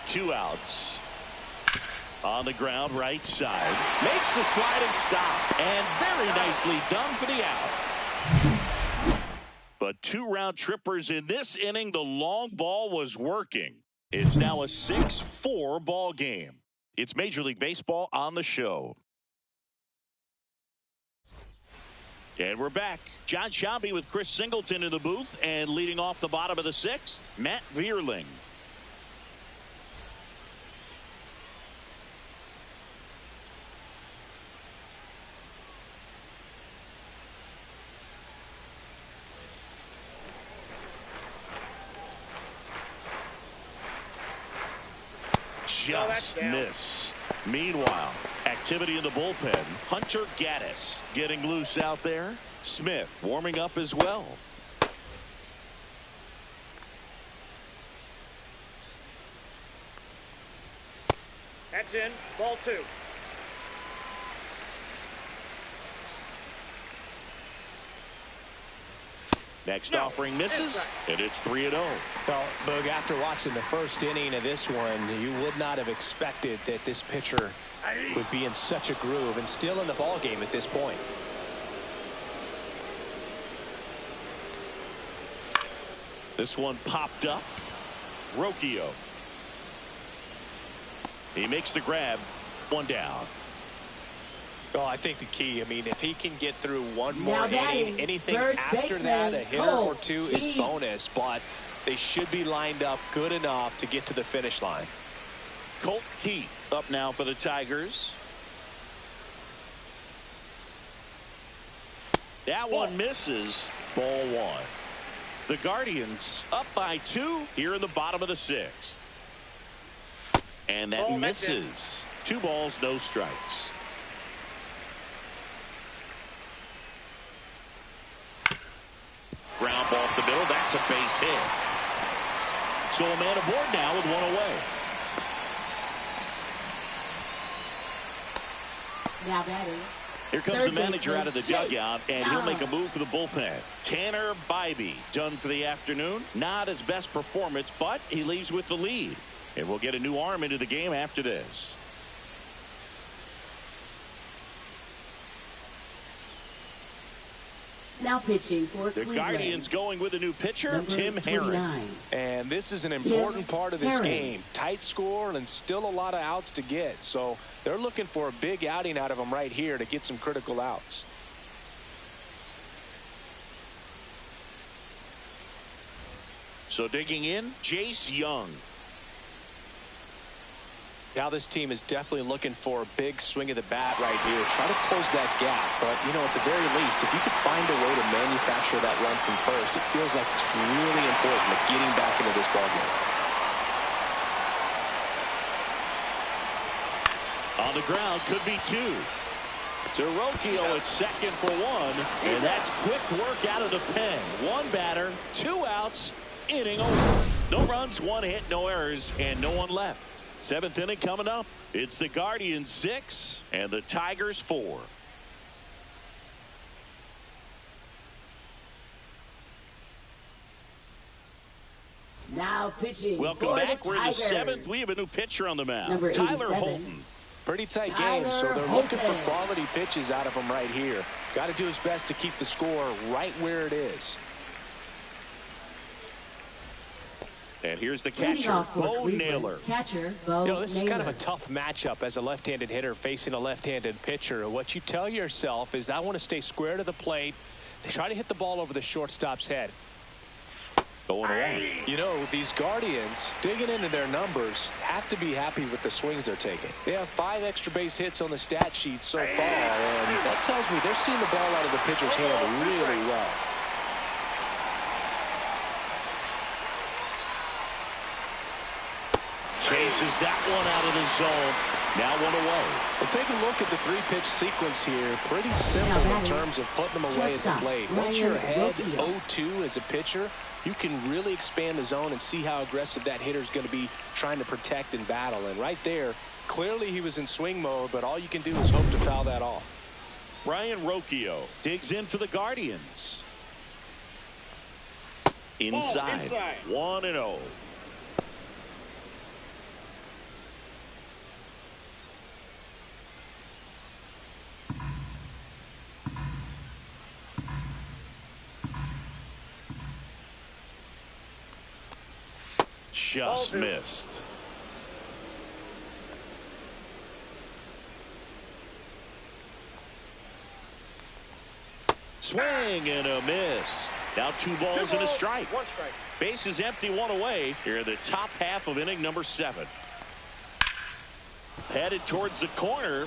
Two outs. On the ground, right side. Makes the sliding stop. And very nicely done for the out. But 2 round trippers in this inning. The long ball was working. It's now a 6-4 ball game. It's Major League Baseball on the show. And we're back. John Schaumby with Chris Singleton in the booth. And leading off the bottom of the 6th, Matt Vierling. Just missed. Meanwhile, activity in the bullpen. Hunter Gaddis getting loose out there. Smith warming up as well. That's in. Ball 2. Next offering misses, and it's 3-0. Well, Boog, after watching the first inning of this one, you would not have expected that this pitcher would be in such a groove and still in the ball game at this point. This one popped up. Rocchio. He makes the grab. 1 down. Well, I think the key, I mean, if he can get through one more Now batting, inning, anything first after that, a baseman, hitter or Colt 2 Keith. is bonus, but they should be lined up good enough to get to the finish line. Colt Keith up now for the Tigers. That one misses. Ball 1. The Guardians up by 2 here in the bottom of the 6th. And that misses. 2 balls, no strikes. Ground ball up the middle. That's a base hit. So a man aboard now with 1 away. Now batting. Here comes the Third manager baseman, out of the Chase dugout, and he'll make a Young. move for the bullpen. Tanner Bybee done for the afternoon. Not his best performance, but he leaves with the lead. And we'll get a new arm into the game after this. Now pitching for The Cleveland. Guardians going with a new pitcher, Number Tim Herron. 29. And this is an important part of this Herron. game. Tight score and still a lot of outs to get. So they're looking for a big outing out of him right here to get some critical outs. So digging in, Jace Young. Now this team is definitely looking for a big swing of the bat right here. Try to close that gap. But, you know, at the very least, if you could find a way to manufacture that run from first, it feels like it's really important to getting back into this ballgame. On the ground, could be two. To Rocchio at second for one. And that's quick work out of the pen. One batter, two outs, inning over. No runs, one hit, no errors, and no one left. Seventh inning coming up. It's the Guardians 6 and the Tigers 4. Now pitching Welcome for back. the We're in the Tigers. seventh. We have a new pitcher on the mound. Number Tyler 87. Holton. Pretty tight Tyler game, so they're looking for Holton. quality pitches out of him right here. Got to do his best to keep the score right where it is. And here's the Leading catcher, off for Bo Cleveland, Naylor. Catcher Bo You know, this is kind of a Naylor. tough matchup as a left-handed hitter facing a left-handed pitcher. What you tell yourself is I want to stay square to the plate, try to hit the ball over the shortstop's head. Going away. You know, these Guardians, digging into their numbers, have to be happy with the swings they're taking. They have 5 extra base hits on the stat sheet so far, and that tells me they're seeing the ball out of the pitcher's hand really well. Chases that one out of the zone. Now one away. Well, take a look at the 3-pitch sequence here. Pretty simple in terms of putting them away at the plate. Once you're ahead 0-2 as a pitcher, you can really expand the zone and see how aggressive that hitter is going to be trying to protect and battle. And right there, clearly he was in swing mode, but all you can do is hope to foul that off. Brian Rocchio digs in for the Guardians. Inside. 1-0. Just missed. Swing and a miss. Now 2 balls and a strike. 1 strike. Base is empty, 1 away. Here in the top half of inning number 7. Headed towards the corner.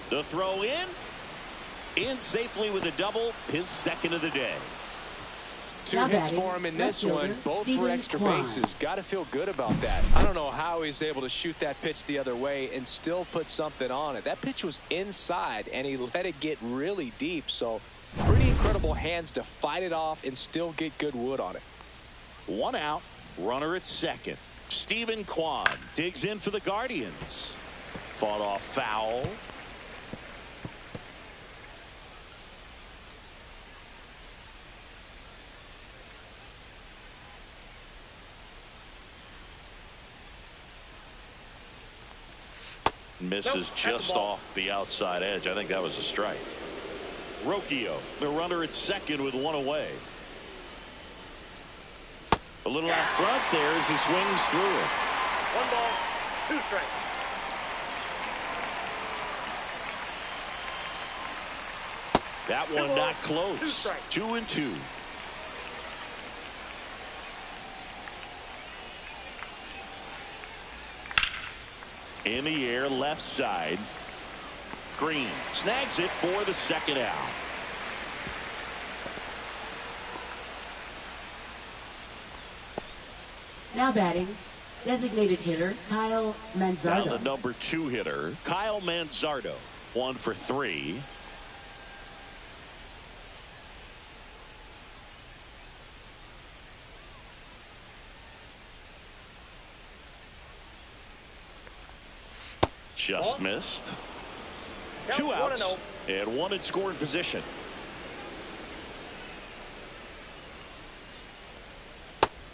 The throw in safely with a double, his second of the day. 2 Now hits batting, for him in left this one, fielder, both for Stephen extra Kwan. bases. Got to feel good about that. I don't know how he's able to shoot that pitch the other way and still put something on it. That pitch was inside, and he let it get really deep. So pretty incredible hands to fight it off and still get good wood on it. 1 out, runner at second. Stephen Kwan digs in for the Guardians. Fought off foul. Misses just off the outside edge. I think that was a strike. Rocchio, the runner at second with 1 away. A little out front there as he swings through it. 1 ball, 2 strikes. That one not close. 2 strikes. 2-2. In the air, left side. Green snags it for the second out. Now batting, designated hitter Kyle Now Manzardo. the number 2 hitter, Kyle Manzardo. 1 for 3. Just missed. Count 2 outs 1-0. and 1 in scoring position.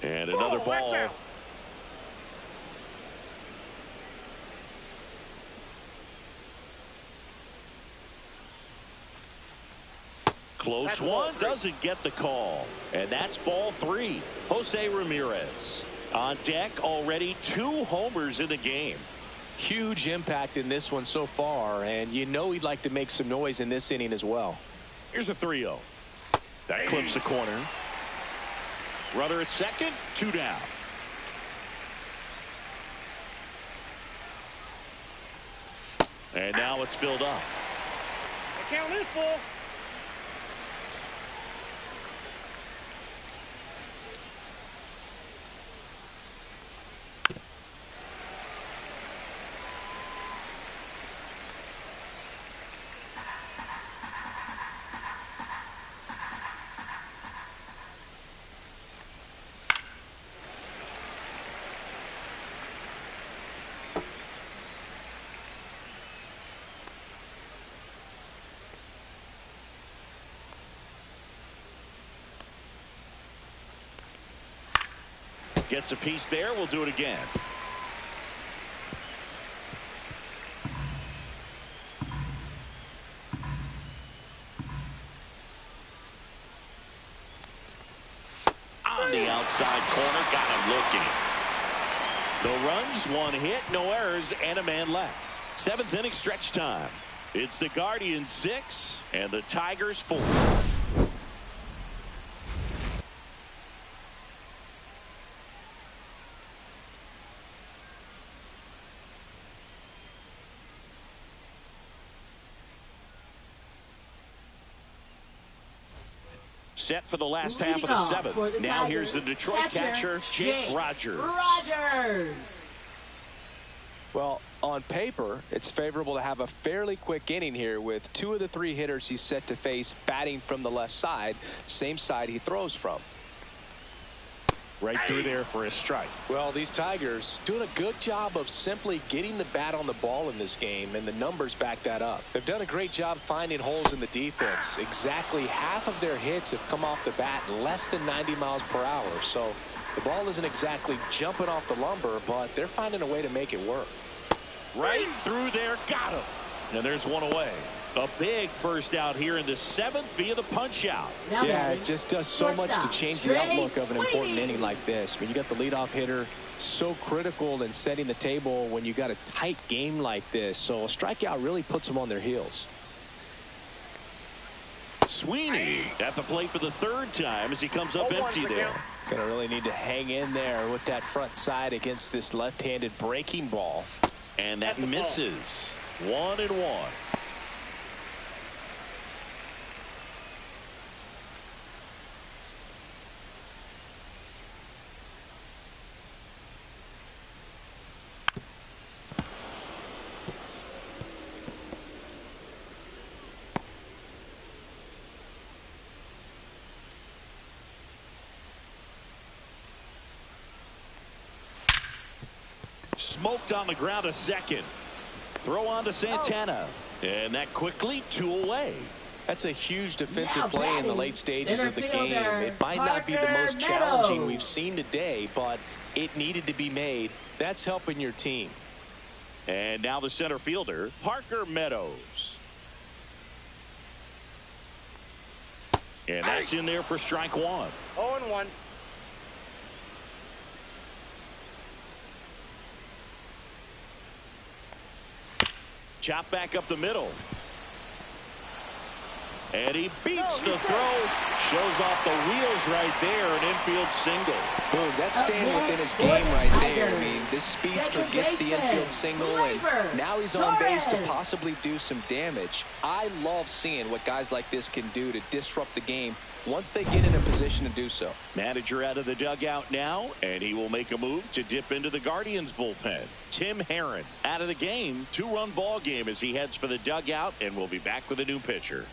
And another ball. Watch out. Close That's ball one, 3. doesn't get the call. And that's ball 3. Jose Ramirez on deck, already 2 homers in the game. Huge impact in this one so far, and you know he'd like to make some noise in this inning as well. Here's a 3-0. That clips the corner. Runner at second, 2 down. And now it's filled up. The count is full. Gets a piece there. We'll do it again. On the outside corner. Got him looking. No runs, 1 hit, no errors, and a man left. 7th inning stretch time. It's the Guardians 6 and the Tigers 4. Set for the last half of the 7th. Now here's the Detroit catcher, Jake Rogers. Well, on paper, it's favorable to have a fairly quick inning here with 2 of the 3 hitters he's set to face batting from the left side, same side he throws from. Right through there for a strike. Well, these Tigers doing a good job of simply getting the bat on the ball in this game, and the numbers back that up. They've done a great job finding holes in the defense. Exactly half of their hits have come off the bat less than 90 miles per hour. So the ball isn't exactly jumping off the lumber, but they're finding a way to make it work. Right through there, got him. And there's 1 away. A big first out here in the 7th via the punch out. Yeah, it just does so much to change the outlook of an important inning like this. When you got the leadoff hitter, so critical in setting the table when you got a tight game like this. So a strikeout really puts them on their heels. Sweeney at the plate for the 3rd time as he comes up empty there. Gonna really need to hang in there with that front side against this left-handed breaking ball. And that misses. 1-1. Smoked on the ground, a second. Throw on to Santana. And that quickly 2 away. That's a huge defensive play in the late stages of the game. It might not be the most challenging we've seen today, but it needed to be made. That's helping your team. And now the center fielder, Parker Meadows. And that's in there for strike 1. 0-1. Chop back up the middle. And he beats the throw. Shows off the wheels right there. An infield single. Boom, that's staying within his game right there. I mean, this speedster gets the infield single, and now he's on base to possibly do some damage. I love seeing what guys like this can do to disrupt the game once they get in a position to do so. Manager out of the dugout now, and he will make a move to dip into the Guardians bullpen. Tim Herron out of the game. 2-run ball game as he heads for the dugout, and we'll be back with a new pitcher.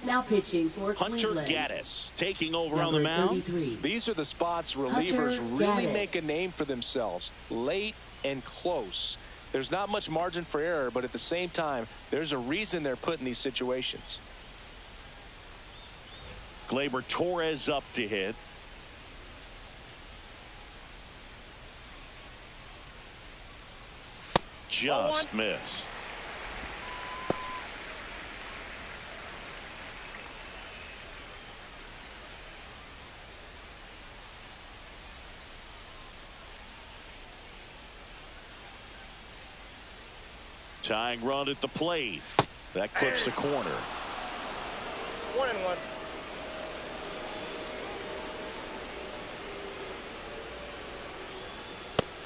Now pitching for Hunter Cleveland. Gaddis taking over on the mound. 33. These are the spots relievers really make a name for themselves. Late and close. There's not much margin for error, but at the same time, there's a reason they're put in these situations. Gleyber Torres up to hit. Just missed. Tying run at the plate. That clips the corner. 1-1.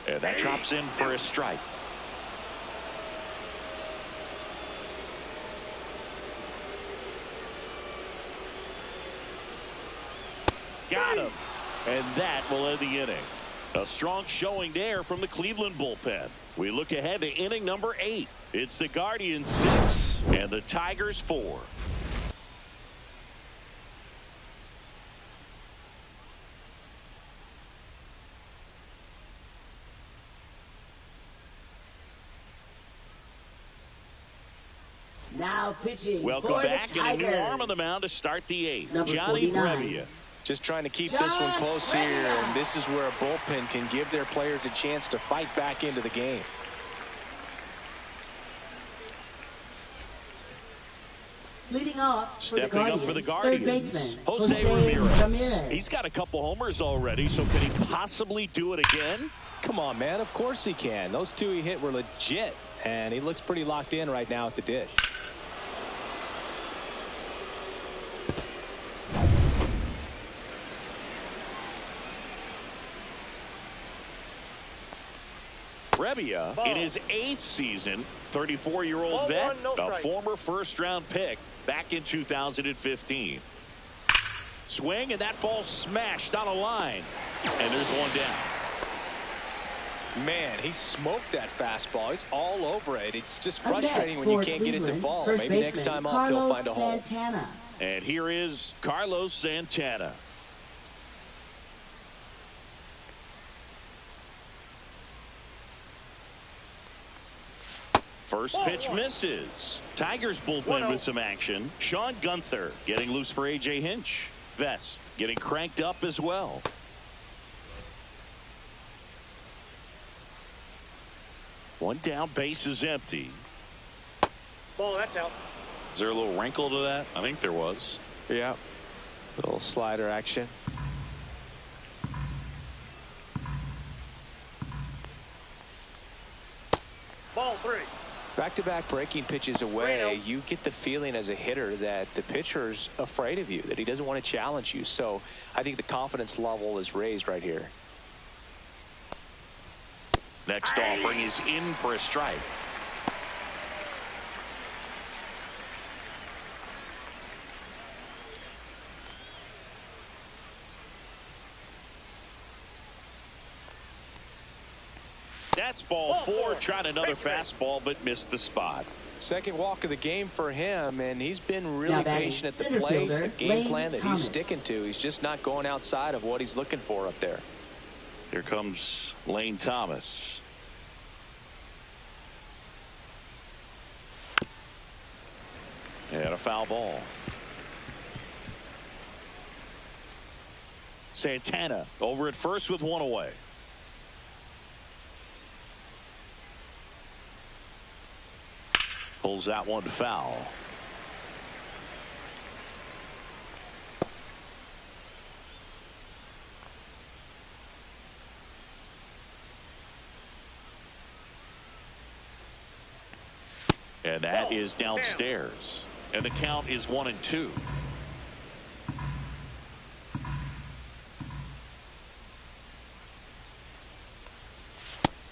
And that drops in for a strike. Got him. And that will end the inning. A strong showing there from the Cleveland bullpen. We look ahead to inning number 8. It's the Guardians 6 and the Tigers 4. Now pitching. Welcome for back, the and a new Tigers. arm on the mound to start the 8th. Number Johnny 49. Brevia. Just trying to keep this one close here, and this is where a bullpen can give their players a chance to fight back into the game. Leading off Stepping up for the third Guardians, baseman, Jose Ramirez. He's got a couple homers already, so can he possibly do it again? Come on, man. Of course he can. Those two he hit were legit, and he looks pretty locked in right now at the dish. Brevia, in his 8th season, 34-year-old vet, a former first-round pick back in 2015. Swing, and that ball smashed on a line. And there's one down. Man, he smoked that fastball. He's all over it. It's just frustrating when you can't get it to fall. Maybe next time up he'll find a hole. And here is Carlos Santana. First pitch misses. Tigers bullpen with some action. Sean Gunther getting loose for A.J. Hinch. Vest getting cranked up as well. One down, base is empty. Ball, that's out. Is there a little wrinkle to that? I think there was. Yeah. Little slider action. Ball 3. Back-to-back breaking pitches away, you get the feeling as a hitter that the pitcher's afraid of you, that he doesn't want to challenge you. So I think the confidence level is raised right here. Next offering is in for a strike. That's ball 4. Tried another fastball, but missed the spot. Second walk of the game for him, and he's been really patient at the plate. A game plan that he's sticking to. He's just not going outside of what he's looking for up there. Here comes Lane Thomas. And a foul ball. Santana over at first with one away. Pulls that one foul. And that is downstairs. And the count is 1-2.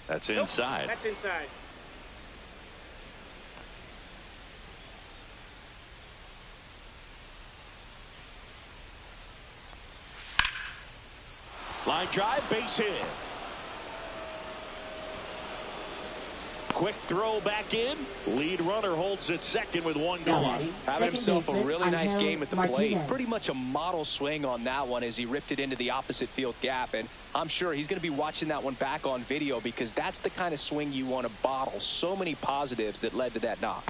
That's inside. That's inside. Line drive, base hit. quick throw back in. Lead runner holds at second with one gone. Having himself a really nice game at the plate. Pretty much a model swing on that one as he ripped it into the opposite field gap. And I'm sure he's going to be watching that one back on video because that's the kind of swing you want to bottle. So many positives that led to that knock.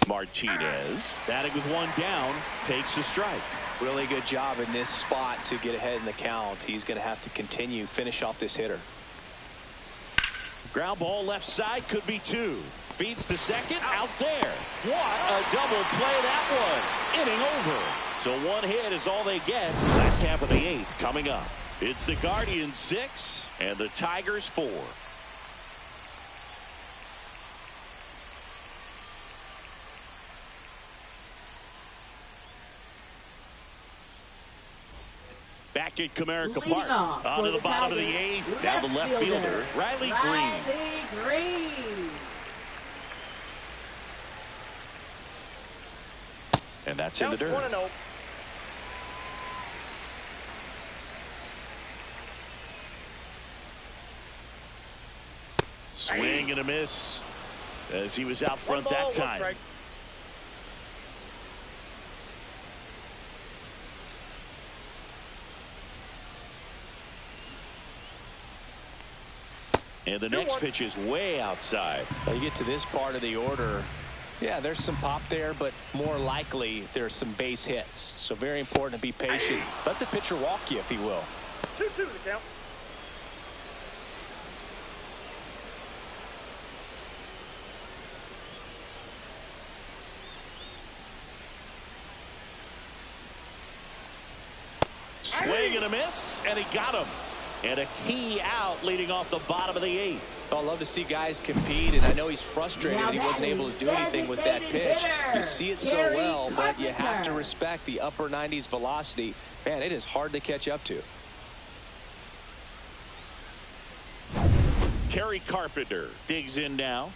Martinez batting with one down, takes a strike. Really good job in this spot to get ahead in the count. He's going to have to continue finish off this hitter. Ground ball left side, could be two. Feeds to second, out there. What a double play that was. Inning over. So one hit is all they get. Last half of the eighth coming up. It's the Guardians 6 and the Tigers 4. Back at Comerica Park. On to the bottom of the eighth. Now the left fielder, Riley Green. And that's in the dirt. 1-0. Swing and a miss as he was out front that time. And the next pitch is way outside. Well, you get to this part of the order. Yeah, there's some pop there, but more likely there's some base hits. So very important to be patient. Let the pitcher walk you, if he will. 2-2 the count. Swing and a miss, and he got him. And a key out leading off the bottom of the eighth. Well, I love to see guys compete, and I know he's frustrated that he wasn't able to do anything with that pitch. You see it so well, but you have to respect the upper 90s velocity. Man, it is hard to catch up to. Kerry Carpenter digs in now.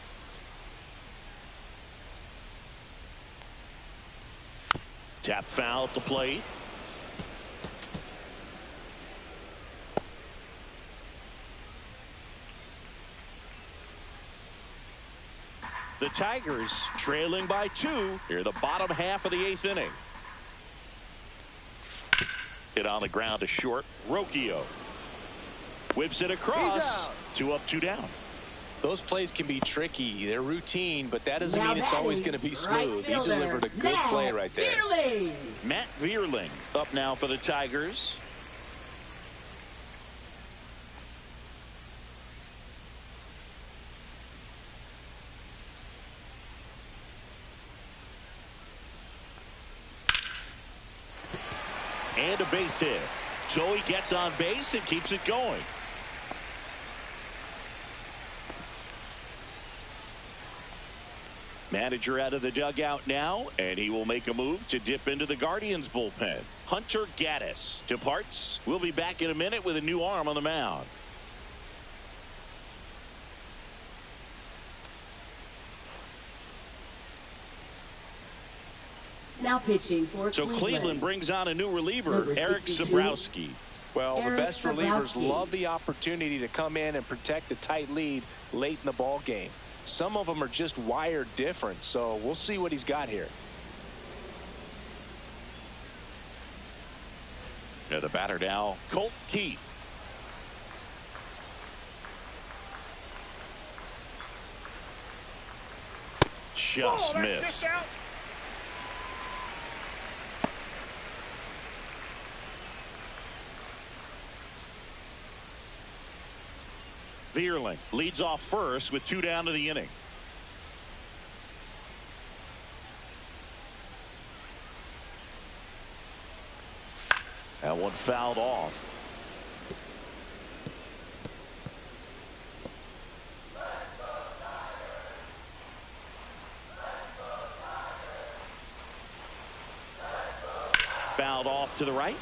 Tap foul at the plate. The Tigers trailing by 2 here the bottom half of the eighth inning. Hit on the ground to short. Rocchio whips it across. 2 up, 2 down. Those plays can be tricky. They're routine, but that doesn't mean it's always going to be smooth. He delivered a good play right there. Matt Vierling up now for the Tigers. And a base hit. So he gets on base and keeps it going. Manager out of the dugout now, and he will make a move to dip into the Guardians bullpen. Hunter Gaddis departs. We'll be back in a minute with a new arm on the mound. Now pitching for Cleveland brings on a new reliever, Eric Sabrowski. Well, the best relievers love the opportunity to come in and protect a tight lead late in the ball game. Some of them are just wired different, so we'll see what he's got here. Yeah, the batter now, Colt Keith. Just missed. Vierling leads off first with 2 down to the inning. That one fouled off. Fouled off to the right.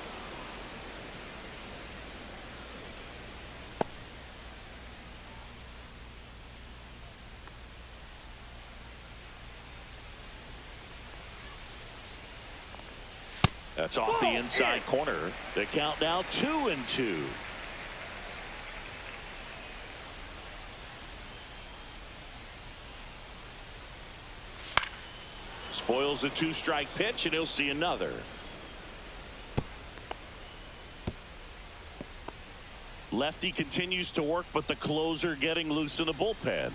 That's off the inside corner. The count now 2-2. Spoils a 2-strike pitch, and he'll see another. Lefty continues to work, but the closer getting loose in the bullpen.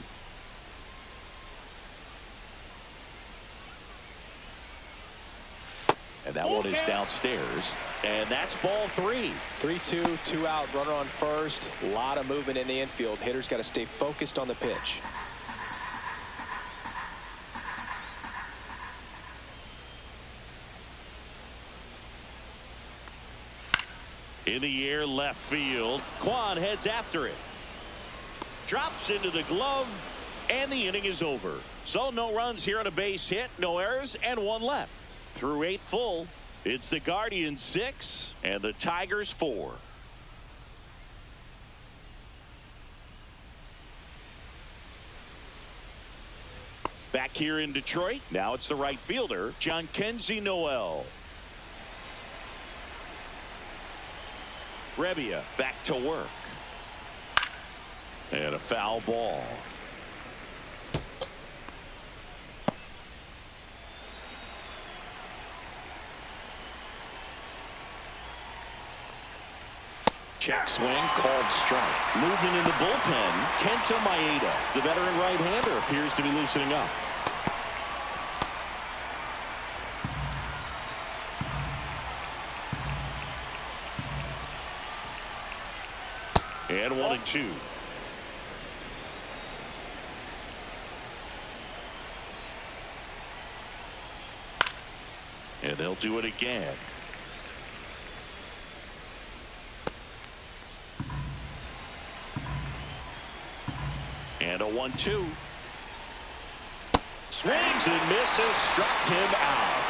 And that one is downstairs. And that's ball 3. 3-2, 2 out, runner on first. A lot of movement in the infield. Hitter's got to stay focused on the pitch. In the air, left field. Kwan heads after it. Drops into the glove, and the inning is over. So no runs here on a base hit, no errors, and 1 left. Through 8 full, it's the Guardians 6 and the Tigers 4. Back here in Detroit, now it's the right fielder, Jhonkensy Noel. Rebbia back to work. And a foul ball. Check swing, called strike. Movement in the bullpen. Kenta Maeda, the veteran right-hander, appears to be loosening up. And 1-2. And they'll do it again. And a 1-2. Swings and misses, struck him out.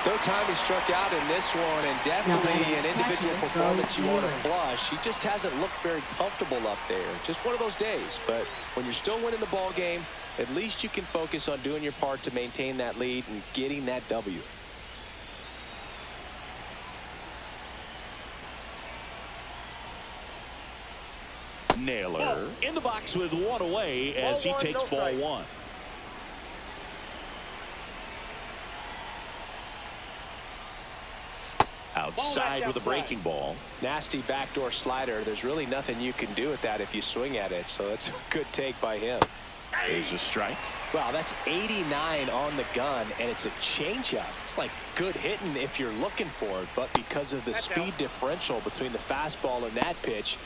Third time he struck out in this one, and definitely an individual performance you want to flush. He just hasn't looked very comfortable up there. Just one of those days. But when you're still winning the ball game, at least you can focus on doing your part to maintain that lead and getting that W. Naylor in the box with 1 away as he takes ball 1. Outside with a breaking ball. Nasty backdoor slider. There's really nothing you can do with that if you swing at it. So it's a good take by him. There's a strike. Wow, that's 89 on the gun, and it's a changeup. It's like good hitting if you're looking for it, but because of the speed differential between the fastball and that pitch,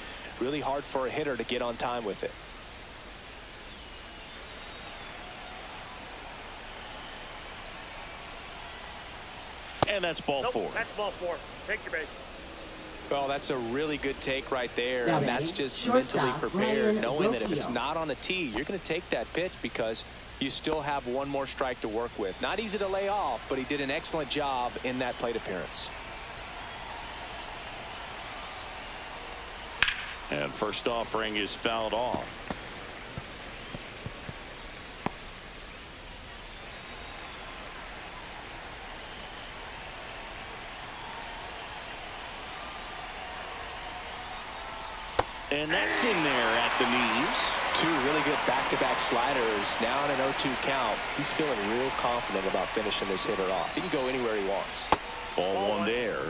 really hard for a hitter to get on time with it. And that's ball 4. That's ball 4. Take your base. Well, that's a really good take right there, Now and ready, that's just shortstop, mentally prepared, Ryan knowing that if it's Rocchio. not on a tee, you're going to take that pitch because you still have 1 more strike to work with. Not easy to lay off, but he did an excellent job in that plate appearance. And first offering is fouled off. And that's in there at the knees. 2 really good back-to-back sliders. Now in an 0-2 count. He's feeling real confident about finishing this hitter off. He can go anywhere he wants. Ball 1 there.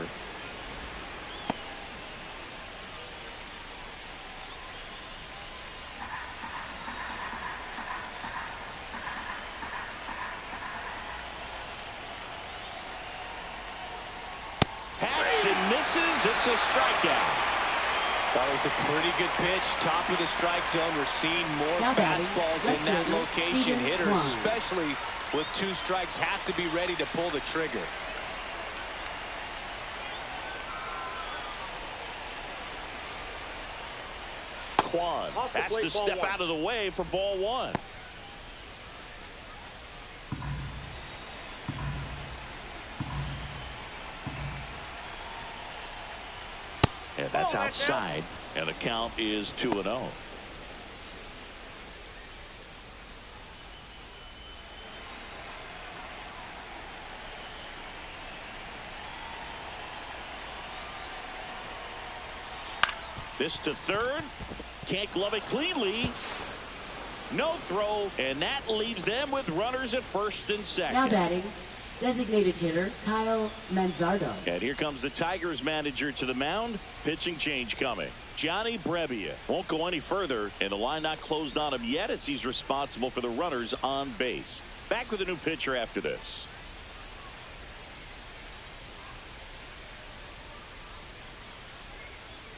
Hacks and misses. It's a strikeout. That was a pretty good pitch. Top of the strike zone. We're seeing more Now batting, fastballs in left that fielder, location. Steven Hitters, Kwan. especially with 2 strikes, have to be ready to pull the trigger. Kwan has to step out of the way for ball 1. And that's outside, and the count is 2-0. This to third. Can't glove it cleanly. No throw, and that leaves them with runners at first and second. Now batting, designated hitter Kyle Manzardo. And here comes the Tigers manager to the mound. Pitching change coming. Johnny Brebbia won't go any further, and the line not closed on him yet as he's responsible for the runners on base. Back with a new pitcher after this.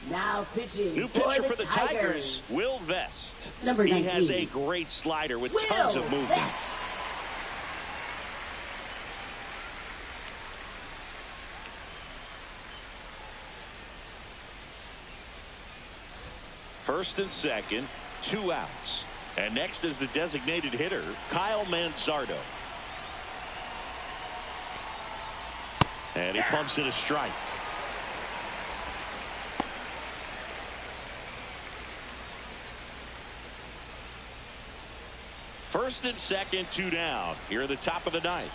Now pitching New pitcher for the Tigers, Will Vest. Number 19. He has a great slider with tons of movement. Vest. First and second, 2 outs. And next is the designated hitter, Kyle Manzardo. And he pumps in a strike. First and second, 2 down. Here at the top of the ninth.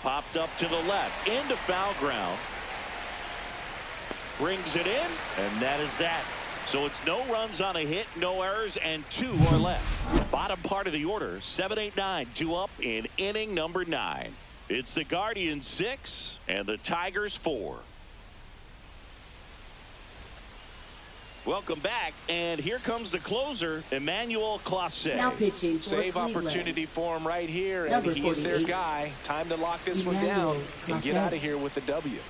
Popped up to the left, into foul ground. Brings it in, and that is that. So it's no runs on a hit, no errors, and 2 are left. Bottom part of the order, 7, 8, 9, 2 up in inning number 9. It's the Guardians 6 and the Tigers 4. Welcome back, and here comes the closer, Emmanuel Clase. Now pitching for Save Cleveland. opportunity for him right here, Number and he's their 48. guy. Time to lock this one Emmanuel down and get Clase. out of here with the W.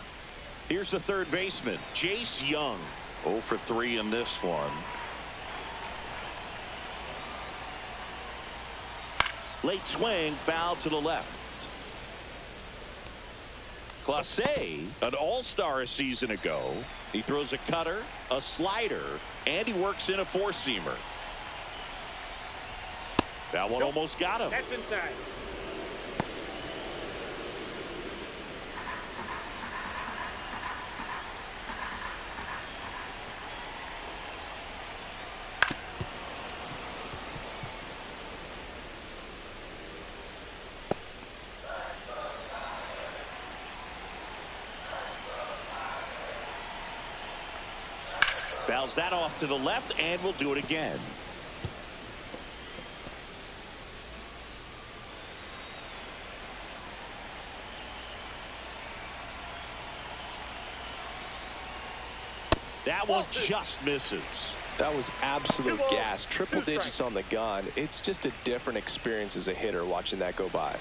Here's the third baseman, Jace Young. 0 for 3 in this one. Late swing, foul to the left. Clase, an all-star a season ago. He throws a cutter, a slider, and he works in a 4-seamer. That one almost got him. That's inside. Fouls that off to the left, and we'll do it again. That one just misses. That was absolute 2 balls, gas. 2 Triple digits strikes. on the gun. It's just a different experience as a hitter watching that go by.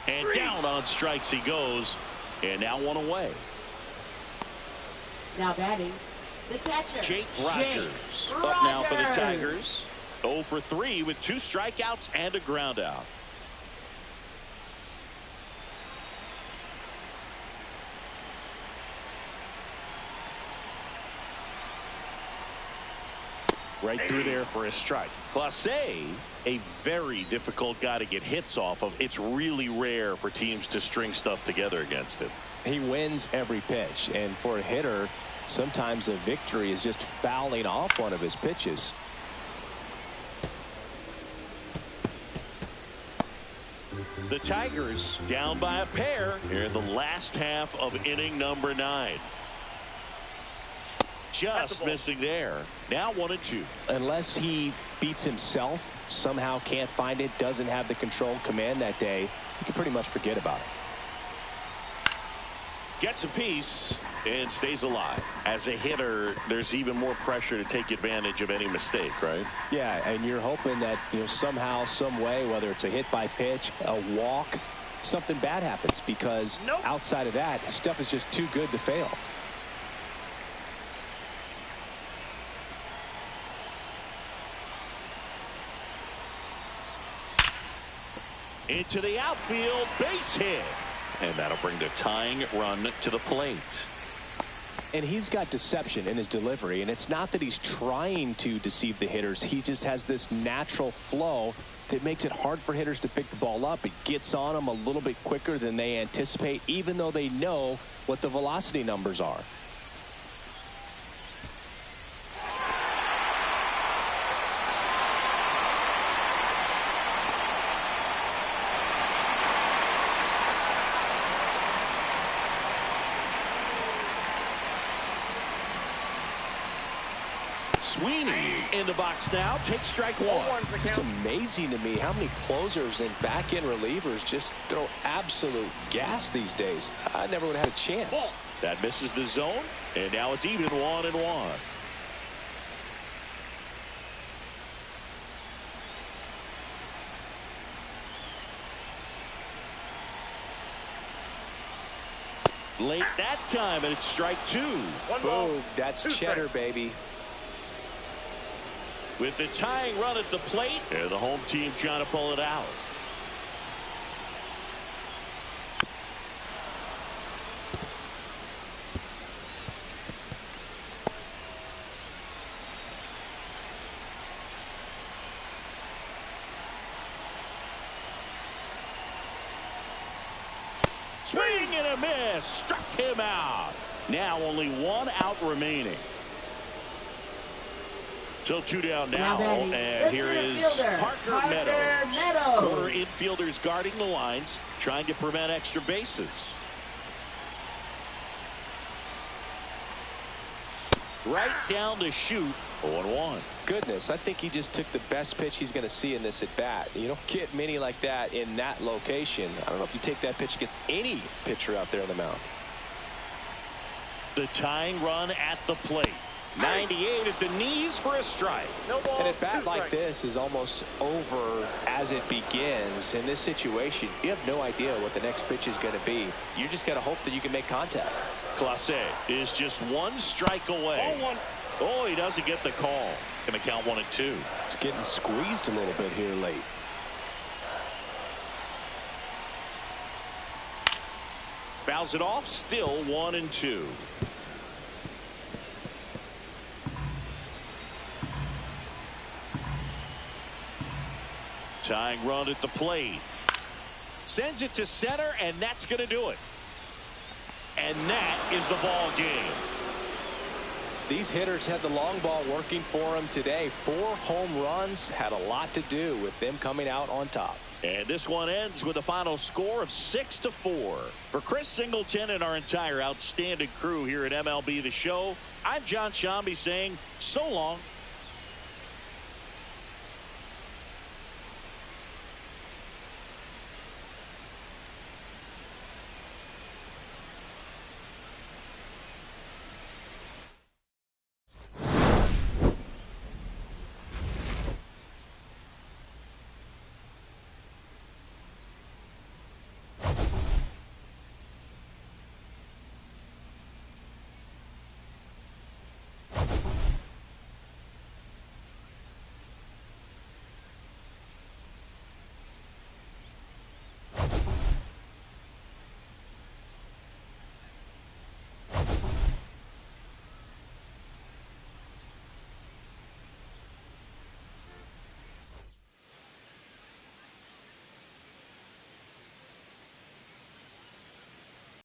And down on strikes he goes, and now 1 away. Now batting, the catcher Jake Rogers up now for the Tigers. 0 for 3 with 2 strikeouts and a ground out. Right through there for a strike. Clase, a very difficult guy to get hits off of. It's really rare for teams to string stuff together against him. He wins every pitch, and for a hitter, sometimes a victory is just fouling off one of his pitches. The Tigers down by a pair here in the last half of inning number 9. Just missing there. Now 1 and 2. Unless he beats himself, somehow can't find it, doesn't have the control command that day, you can pretty much forget about it. Gets a piece and stays alive. As a hitter, there's even more pressure to take advantage of any mistake, right? Yeah, and you're hoping that, somehow, some way, whether it's a hit by pitch, a walk, something bad happens, because outside of that, stuff is just too good to fail. Into the outfield, base hit. And that'll bring the tying run to the plate. And he's got deception in his delivery, and it's not that he's trying to deceive the hitters. He just has this natural flow that makes it hard for hitters to pick the ball up. It gets on them a little bit quicker than they anticipate, even though they know what the velocity numbers are. Sweeney in the box now. Take strike one. It's amazing to me how many closers and back-end relievers just throw absolute gas these days. I never would have had a chance. That misses the zone, and now it's even 1-1. Late that time, and it's strike two. Boom, that's cheddar, baby. With the tying run at the plate, and the home team trying to pull it out. Swing and a miss. Struck him out. Now only one out remaining. So two down now, and here is Parker Meadows. Corner infielders guarding the lines, trying to prevent extra bases. Right down to shoot. 0-1. Goodness, I think he just took the best pitch he's going to see in this at bat. You don't get many like that in that location. I don't know if you take that pitch against any pitcher out there on the mound. The tying run at the plate. 98 at the knees for a strike. No ball, and a bat like this is almost over as it begins. In this situation, you have no idea what the next pitch is going to be. You just got to hope that you can make contact. Clase is just one strike away. Oh, he doesn't get the call. Going to count 1-2. It's getting squeezed a little bit here late. Fouls it off. Still 1-2. Tying run at the plate. Sends it to center, and that's going to do it. And that is the ball game. These hitters had the long ball working for them today. 4 home runs had a lot to do with them coming out on top. And this one ends with a final score of 6-4. For Chris Singleton and our entire outstanding crew here at MLB The Show, I'm John Shambi saying so long